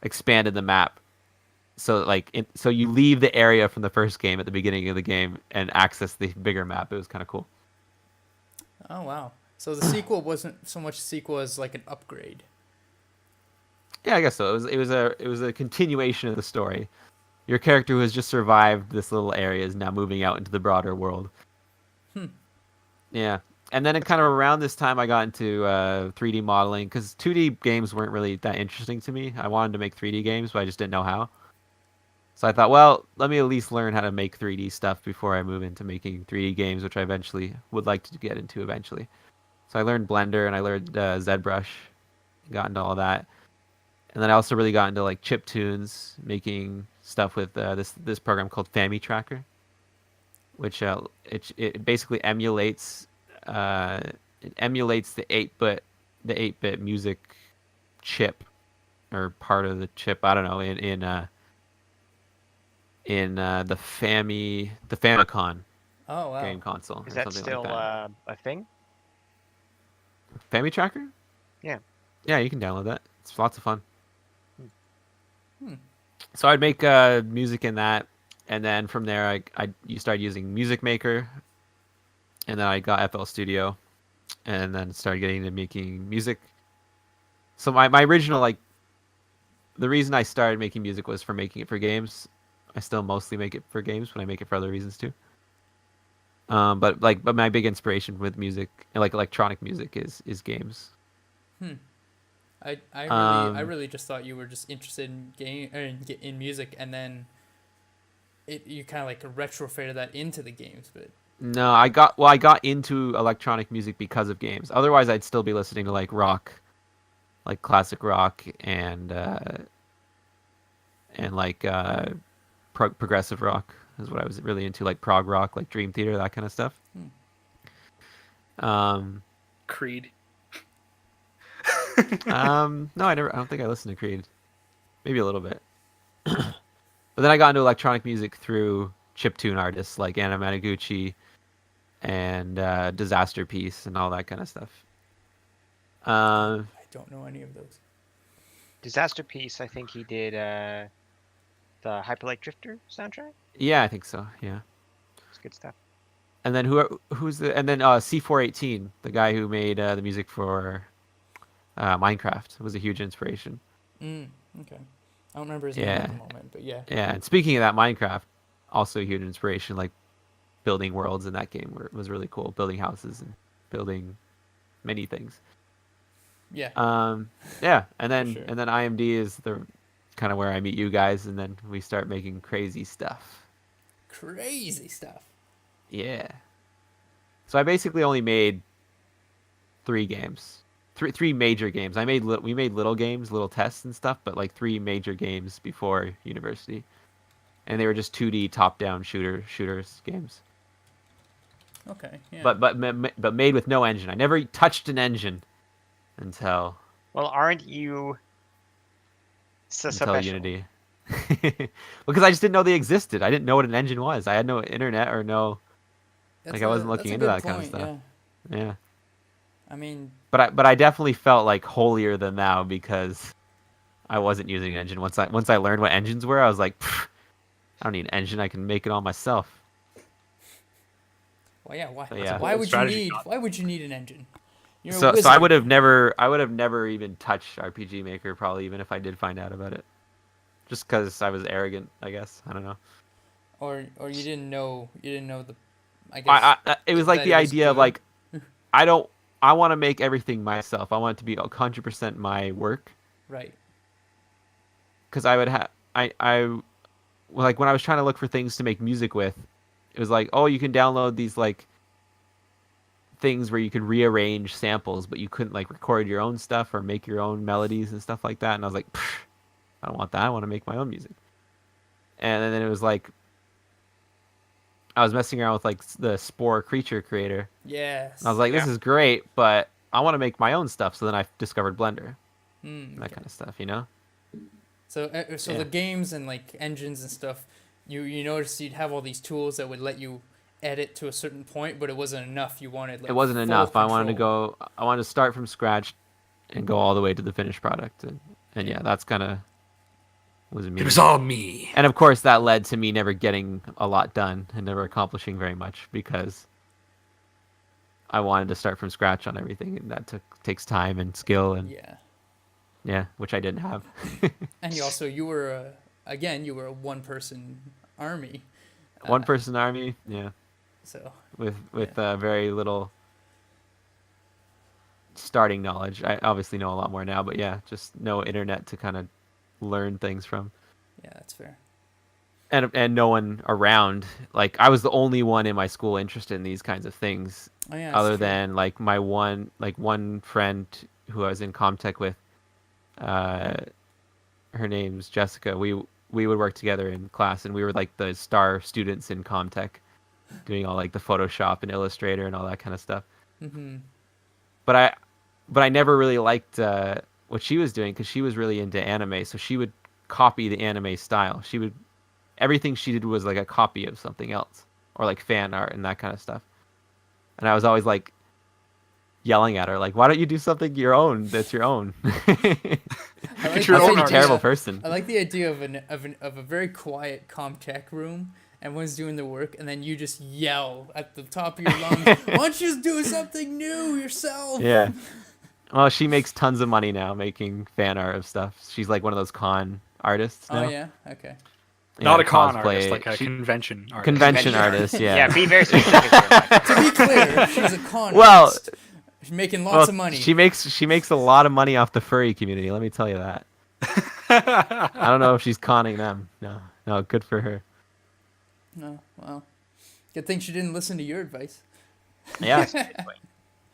expanded the map. So so you leave the area from the first game at the beginning of the game and access the bigger map. It was kind of cool. Oh, wow. So the sequel wasn't so much a sequel as like an upgrade. Yeah, I guess so. It was a continuation of the story. Your character who has just survived this little area is now moving out into the broader world. Yeah, and then kind of around this time I got into 3D modeling because 2D games weren't really that interesting to me. I wanted to make 3D games, but I just didn't know how. So I thought, well, let me at least learn how to make 3D stuff before I move into making 3D games, which I eventually would like to get into eventually. So I learned Blender and I learned ZBrush, got into all that, and then I also really got into like chiptunes, making stuff with this program called Fami Tracker, which it basically emulates the 8-bit music chip or part of the chip. I don't know in the Famicom Oh, wow. game console. Is or that something still like that. a thing? Fami Tracker? Yeah. Yeah, you can download that. It's lots of fun. Hmm. So I'd make music in that. And then from there, you started using Music Maker, and then I got FL Studio, and then started getting into making music. So my original, like, the reason I started making music was for making it for games. I still mostly make it for games, but I make it for other reasons too. But my big inspiration with music, like electronic music, is games. I really just thought you were just interested in music, and then you kind of like retrofitted that into the games, but No, I got into electronic music because of games. Otherwise, I'd still be listening to like rock, like classic rock and like progressive rock is what I was really into, like prog rock, like Dream Theater, that kind of stuff. Creed. No, I don't think I listened to Creed. Maybe a little bit. But then I got into electronic music through chiptune artists like Anna Managuchi and Disaster Piece and all that kind of stuff. I don't know any of those. Disaster Piece, I think he did the Hyperlight Drifter soundtrack. Yeah, I think so. Yeah. It's good stuff. And then C418, the guy who made the music for Minecraft, was a huge inspiration. Okay. I don't remember his name at the moment, but yeah. Yeah, and speaking of that, Minecraft, also a huge inspiration. Like building worlds in that game was really cool. Building houses and building many things. Yeah. Yeah, and then sure. IMD is the kind of where I meet you guys, and then we start making crazy stuff. Crazy stuff. Yeah. So I basically only made 3 games. Three major games. We made little games, little tests and stuff, but like 3 major games before university. And they were just 2D top-down shooters games. Okay. Yeah. But made with no engine. I never touched an engine until Well, aren't you so special? Unity. Because I just didn't know they existed. I didn't know what an engine was. I had no internet or no. I wasn't looking into that kind of stuff. Yeah. I mean. But I definitely felt like holier than thou because I wasn't using an engine. Once I learned what engines were, I was like, I don't need an engine. I can make it all myself. Well, yeah. Why? So, yeah. Why would you need an engine? You're So a wizard. I would have never even touched RPG Maker, probably, even if I did find out about it. Just because I was arrogant, I guess. I don't know. Or you didn't know the. I guess it was like the idea of like, I want to make everything myself. I want it to be 100% my work. Right. Because I would have like when I was trying to look for things to make music with, it was like, oh, you can download these like things where you could rearrange samples, but you couldn't like record your own stuff or make your own melodies and stuff like that. And I was like, I don't want that. I want to make my own music. And then it was like, I was messing around with like the Spore Creature Creator. Yes. And I was like, this is great, but I want to make my own stuff. So then I discovered Blender. That kind of stuff, you know? So the games and like engines and stuff, you noticed you'd have all these tools that would let you edit to a certain point, but it wasn't enough. You wanted like, it wasn't enough. control. I wanted to start from scratch and go all the way to the finished product. And yeah, that's kind of was me. It was all me. And of course that led to me never getting a lot done and never accomplishing very much because I wanted to start from scratch on everything, and that takes time and skill and yeah, which I didn't have. And you were a one-person army. One-person army, yeah. So with very little starting knowledge. I obviously know a lot more now, but yeah, just no internet to kind of learn things from. Yeah, that's fair. And no one around. Like I was the only one in my school interested in these kinds of things. Oh, yeah, other than like my one friend who I was in Comtech with. Her name's Jessica. We would work together in class, and we were like the star students in Comtech, doing all like the Photoshop and Illustrator and all that kind of stuff. Mm-hmm. But I never really liked what she was doing because she was really into anime. So she would copy the anime style. Everything she did was like a copy of something else, or like fan art and that kind of stuff. And I was always like yelling at her, like, "Why don't you do something your own? That's your own." You're a terrible person. I like the idea of a very quiet Comtech room. Everyone's doing the work, and then you just yell at the top of your lungs, "Why don't you just do something new yourself?" Yeah. Well, she makes tons of money now making fan art of stuff. She's like one of those con artists now. Oh yeah, okay. Yeah, Not a con cosplay. artist, like a convention artist. Convention artist, yeah. Yeah, be very specific here. To be clear, she's a con Well, artist. She's making lots of money. She makes a lot of money off the furry community. Let me tell you that. I don't know if she's conning them. No, good for her. No, well, good thing she didn't listen to your advice. Yeah.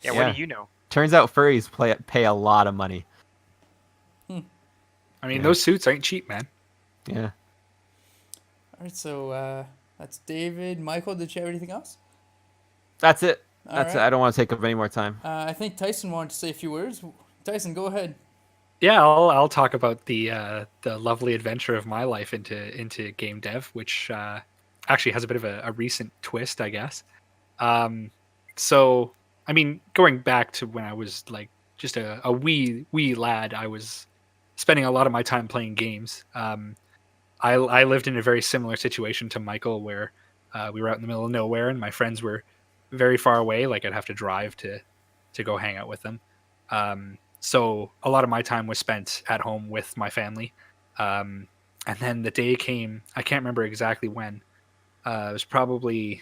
Yeah, what do you know? Turns out furries pay a lot of money. I mean, those suits ain't cheap, man. Yeah. All right, so that's David. Michael, did you have anything else? That's it. All That's right. it. I don't want to take up any more time. I think Tyson wanted to say a few words. Tyson, go ahead. Yeah, I'll talk about the lovely adventure of my life into game dev, which actually has a bit of a recent twist, I guess. So, I mean, going back to when I was like just a wee lad, I was spending a lot of my time playing games. I lived in a very similar situation to Michael, where we were out in the middle of nowhere, and my friends were very far away. Like I'd have to drive to go hang out with them. So a lot of my time was spent at home with my family. And then the day came, I can't remember exactly when. It was probably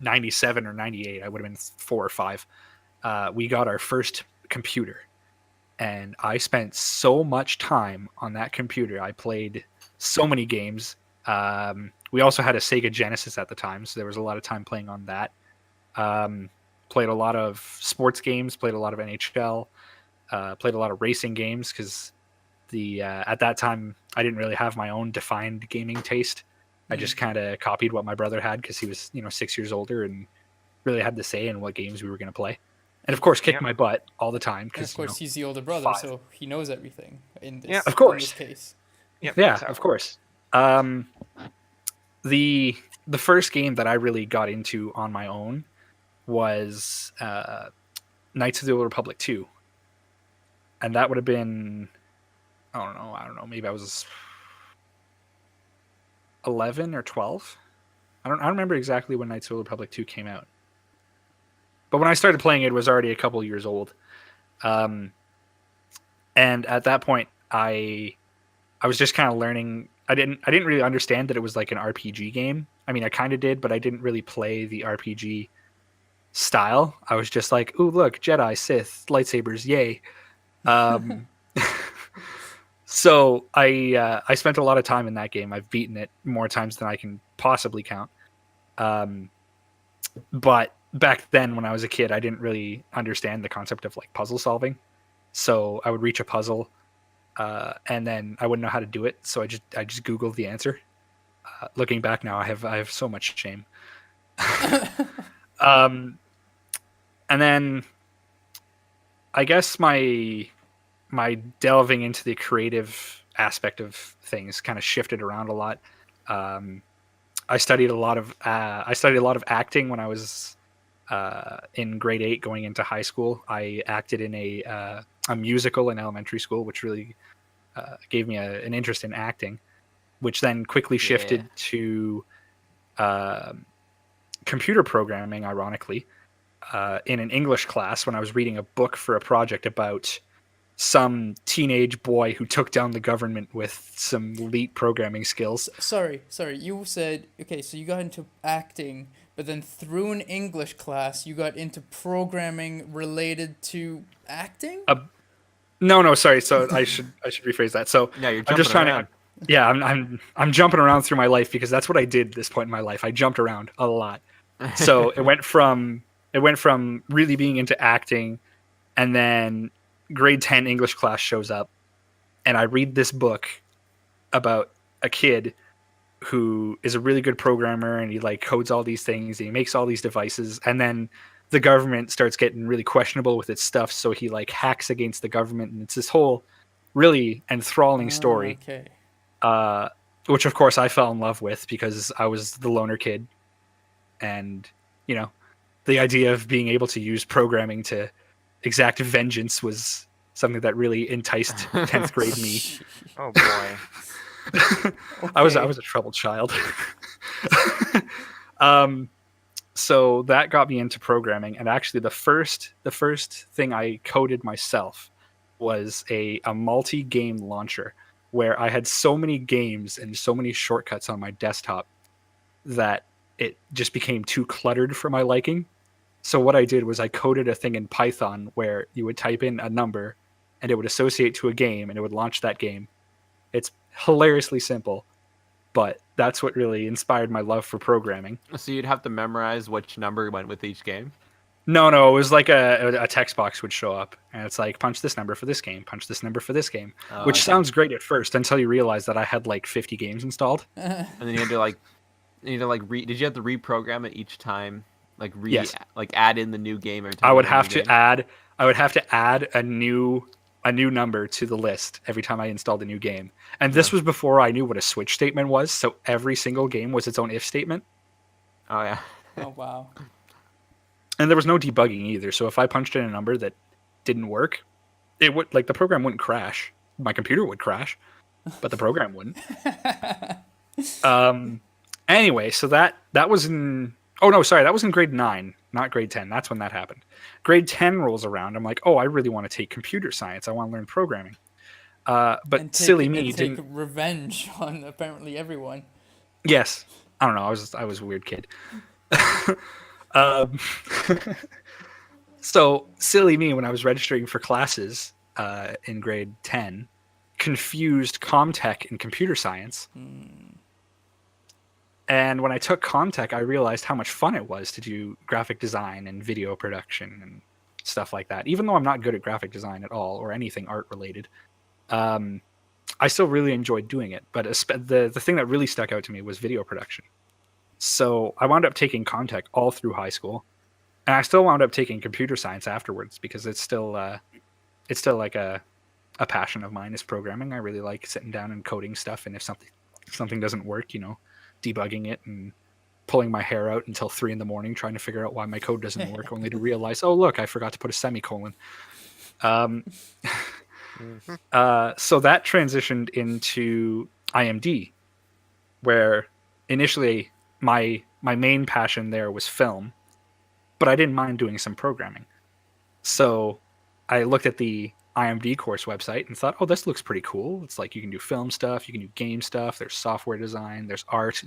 97 or 98. I would have been 4 or 5. We got our first computer. And I spent so much time on that computer. I played so many games. We also had a Sega Genesis at the time, so there was a lot of time playing on that. Played a lot of sports games, played a lot of NHL, played a lot of racing games because at that time I didn't really have my own defined gaming taste. I just kind of copied what my brother had because he was 6 years older and really had to say in what games we were going to play. And of course, kicked my butt all the time. And of course, he's the older brother, 5. so he knows everything in this, of course. in this case. Yep, Yeah, of course. The first game that I really got into on my own was Knights of the Old Republic 2. And that would have been, I don't know, maybe I was 11 or 12. I don't remember exactly when Knights of the Old Republic 2 came out. But when I started playing it was already a couple years old. And at that point I was just kind of learning. I didn't really understand that it was like an RPG game. I mean, I kind of did, but I didn't really play the RPG style. I was just like, "Ooh, look, Jedi, Sith, lightsabers, yay!" So I spent a lot of time in that game. I've beaten it more times than I can possibly count. But back then, when I was a kid, I didn't really understand the concept of like puzzle solving. So I would reach a puzzle, and then I wouldn't know how to do it. So I just Googled the answer. Looking back now, I have so much shame. And then I guess my delving into the creative aspect of things kind of shifted around a lot. I studied a lot of acting when I was in grade 8 going into high school. I acted in a musical in elementary school, which really gave me an interest in acting, which then quickly shifted to computer programming, ironically, in an English class when I was reading a book for a project about some teenage boy who took down the government with some elite programming skills. Sorry. You said, okay, so you got into acting, but then through an English class, you got into programming related to acting? No, sorry. So I should rephrase that. So Yeah, you're I'm just jumping trying around. to. Yeah, I'm jumping around through my life because that's what I did at this point in my life. I jumped around a lot. So it went from really being into acting, and then grade 10 English class shows up, and I read this book about a kid who is a really good programmer, and he like codes all these things, and he makes all these devices, and then the government starts getting really questionable with its stuff, so he like hacks against the government, and it's this whole really enthralling story. Okay. Which of course I fell in love with because I was the loner kid, and the idea of being able to use programming to exact vengeance was something that really enticed 10th grade me. Oh boy. Okay. I was a troubled child. So that got me into programming, and actually the first thing I coded myself was a multi-game launcher where I had so many games and so many shortcuts on my desktop that it just became too cluttered for my liking. So what I did was I coded a thing in Python where you would type in a number and it would associate to a game and it would launch that game. It's hilariously simple, but that's what really inspired my love for programming. So you'd have to memorize which number went with each game? No, it was like a text box would show up, and it's like, punch this number for this game, punch this number for this game, which sounds great at first until you realize that I had like 50 games installed. And then you had to did you have to reprogram it each time? Yes. Like add in the new game every time? I would have to add a new number to the list every time I installed a new game. And this was before I knew what a switch statement was, so every single game was its own if statement. Oh yeah. Oh, wow. And there was no debugging either, so if I punched in a number that didn't work, it would the program wouldn't crash. My computer would crash, but the program wouldn't. Anyway, so that was in that was in grade 9, not grade 10. That's when that happened. Grade 10 rolls around. I'm like, oh, I really want to take computer science. I want to learn programming. But silly me take didn't. revenge on apparently everyone. Yes, I don't know. I was a weird kid. So silly me, when I was registering for classes in grade 10, confused Comtech and computer science. And when I took Comtech, I realized how much fun it was to do graphic design and video production and stuff like that. Even though I'm not good at graphic design at all or anything art related, I still really enjoyed doing it. But the thing that really stuck out to me was video production. So I wound up taking Comtech all through high school, and I still wound up taking computer science afterwards because it's still like a passion of mine is programming. I really like sitting down and coding stuff, and if something doesn't work, debugging it and pulling my hair out until 3 a.m. trying to figure out why my code doesn't work, only to realize, oh look, I forgot to put a semicolon. So that transitioned into IMD, where initially my main passion there was film, but I didn't mind doing some programming. So I looked at the IMD course website and thought, oh, this looks pretty cool. It's like you can do film stuff, you can do game stuff, there's software design, there's art,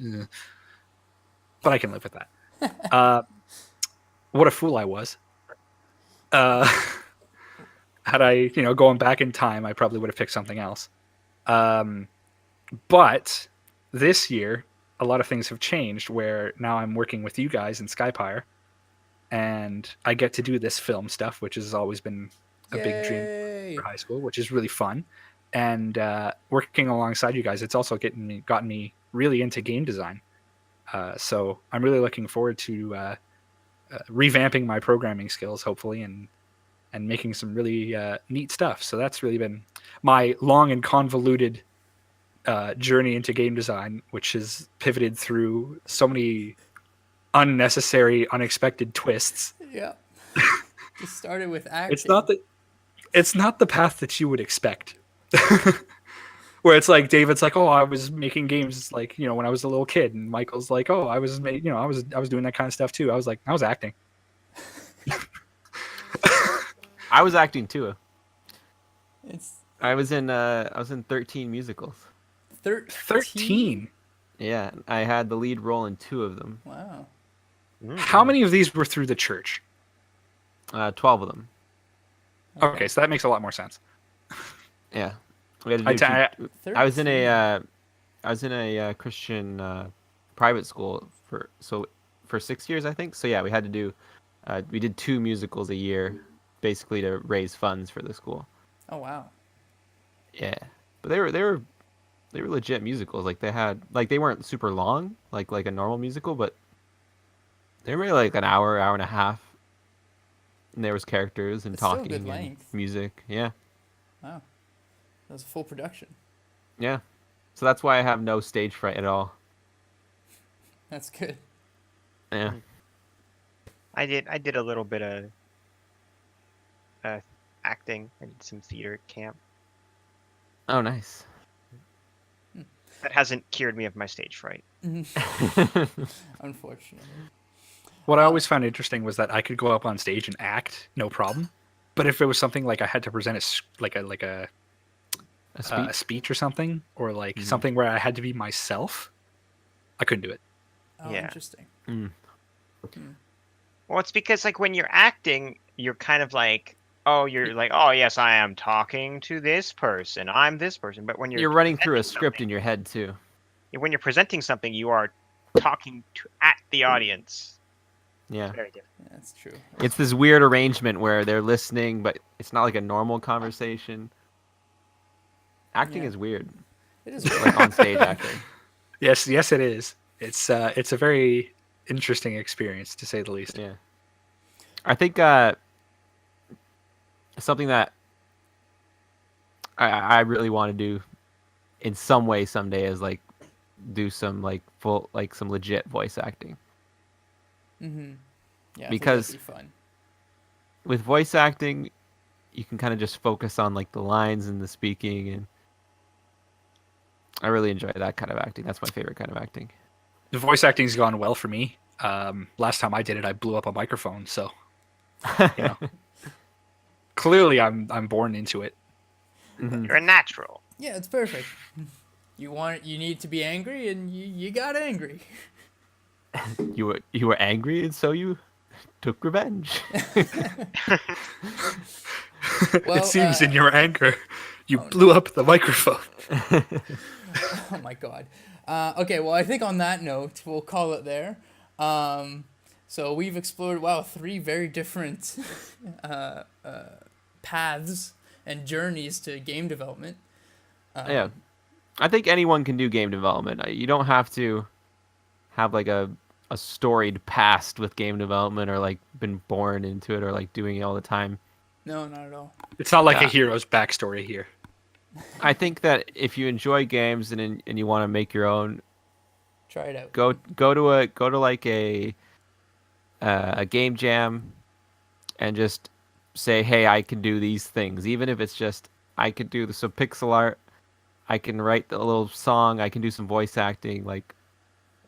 but I can live with that. What a fool I was. Had I, going back in time, I probably would have picked something else. But this year, a lot of things have changed where now I'm working with you guys in SkyPyre, and I get to do this film stuff, which has always been a big dream for high school, which is really fun. And working alongside you guys, it's also gotten me really into game design. So I'm really looking forward to revamping my programming skills, hopefully, and making some really neat stuff. So that's really been my long and convoluted journey into game design, which has pivoted through so many unnecessary, unexpected twists. Yeah. Just started with acting. It's not the path that you would expect. Where it's like David's like, oh, I was making games like, when I was a little kid, and Michael's like, oh, I was doing that kind of stuff too. I was like, I was acting. I was acting too. It's I was in 13 musicals. 13? Yeah, I had the lead role in 2 of them. Wow. How many of these were through the church? 12 of them. Okay, so that makes a lot more sense. Yeah. We had to do I was in a Christian private school for 6 years, I think. So yeah, we had to do we did 2 musicals a year, basically to raise funds for the school. Oh wow. Yeah, but they were legit musicals. Like they weren't super long, like a normal musical, but they were like an hour and a half. And there was characters and That's still talking good and length. music. Yeah. Wow. That was a full production. Yeah. So that's why I have no stage fright at all. That's good. Yeah. I did a little bit of acting. I did some theater at camp. Oh, nice. That hasn't cured me of my stage fright. Unfortunately. What I always found interesting was that I could go up on stage and act, no problem. But if it was something like I had to present a speech or something, or like something where I had to be myself, I couldn't do it. Oh, Yeah. Interesting. Well, it's because like when you're acting, you're kind of like, oh, you're like, oh yes, I am talking to this person. I'm this person. But when You're running through a presenting script something- in your head too. when you're presenting something, you are talking at the audience. Yeah. It's very different. Yeah, that's true. It's this weird arrangement where they're listening, but it's not like a normal conversation. Acting Yeah. is weird. It is. Like on stage acting. Yes, it is. It's a very interesting experience, to say the least. Yeah. I think something that I really want to do in some way someday is like do some like some legit voice acting. Mm-hmm. Yeah. Because- I think that'd be fun. With voice acting, you can kind of just focus on like the lines and the speaking, and I really enjoy that kind of acting. That's my favorite kind of acting. The voice acting's gone well for me. Last time I did it, I blew up a microphone, so clearly I'm born into it. Mhm. You're a natural. Yeah, it's perfect. You need to be angry, and you got angry. You were angry, and so you took revenge. Well, It seems in your anger, you blew up the microphone. Oh my god. Okay, well, I think on that note, we'll call it there. So we've explored, 3 very different paths and journeys to game development. Yeah. I think anyone can do game development. You don't have to have like a storied past with game development or like been born into it or like doing it all the time. No, not at all. It's not like Yeah. a hero's backstory here. I think that if you enjoy games and you want to make your own, Try it out. go to like a game jam and just say, hey, I can do these things, even if it's just I could do some pixel art, I can write a little song, I can do some voice acting, like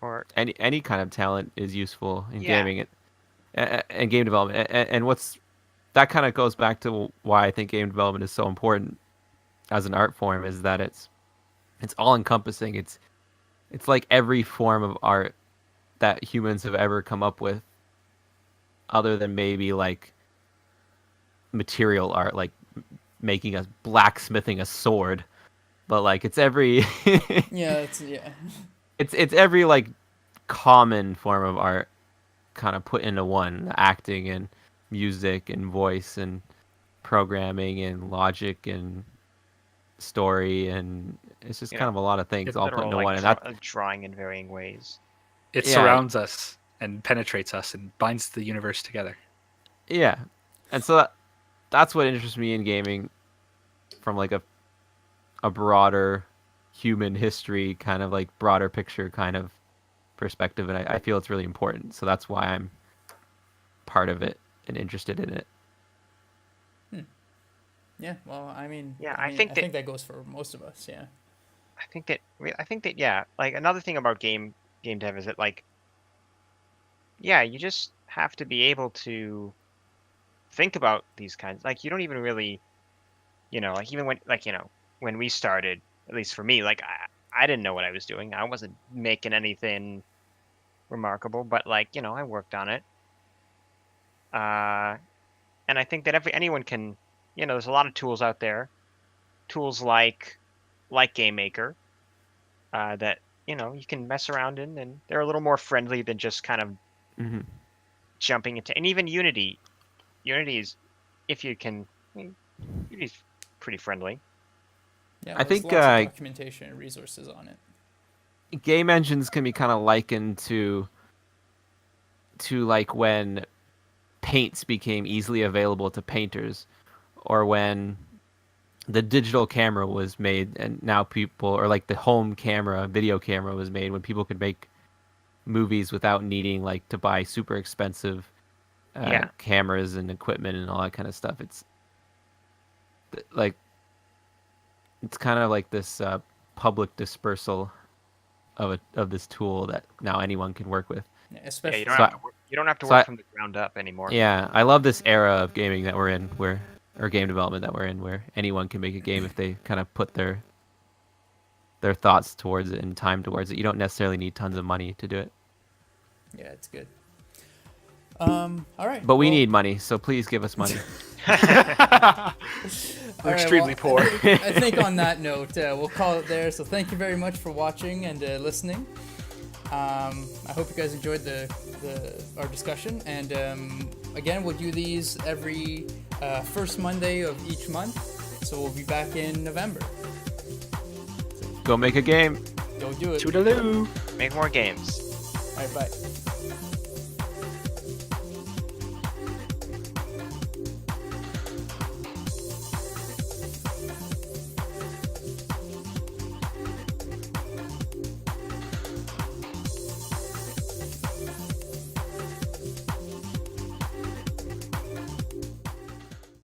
Or any kind of talent is useful in Yeah. gaming and game development. And what's that kind of goes back to why I think game development is so important as an art form, is that it's all encompassing. It's like every form of art that humans have ever come up with, other than maybe like material art, like blacksmithing a sword. But like it's every it's every like common form of art kind of put into one: acting and music and voice and programming and logic and story, and it's just kind of a lot of things all put into one. And that drawing in varying ways. It Yeah. surrounds us and penetrates us and binds the universe together. Yeah, and so that's what interests me in gaming, from like a broader human history, kind of like broader picture kind of perspective, and I feel it's really important. So that's why I'm part of it and interested in it. Yeah, well, I mean, I think think that goes for most of us. Yeah. I think that yeah, like another thing about game dev is that like, yeah, you just have to be able to think about these kinds. Like you don't even really, like even when we started, at least for me, like I didn't know what I was doing. I wasn't making anything remarkable, but like I worked on it. And I think that anyone can, there's a lot of tools out there, tools like Game Maker, that you can mess around in, and they're a little more friendly than just kind of jumping into. And even Unity is, if you can, Unity's pretty friendly. Yeah, I think lots of documentation and resources on it. Game engines can be kind of likened to like when paints became easily available to painters, or when the digital camera was made, and now people, or like the home camera, video camera was made, when people could make movies without needing like to buy super expensive cameras and equipment and all that kind of stuff. It's like it's kind of like this public dispersal of this tool that now anyone can work with. Yeah, especially you don't have to work from the ground up anymore. Yeah, I love this era of gaming that we're in, or game development that we're in, where anyone can make a game if they kind of put their thoughts towards it and time towards it. You don't necessarily need tons of money to do it. Yeah, it's good. All right. But we need money, so please give us money. We're extremely poor. I think on that note, we'll call it there. So thank you very much for watching and listening. I hope you guys enjoyed our discussion. And again, we'll do these every first Monday of each month. So we'll be back in November. Go make a game. Go do it. Toodaloo. Make more games. All right, bye.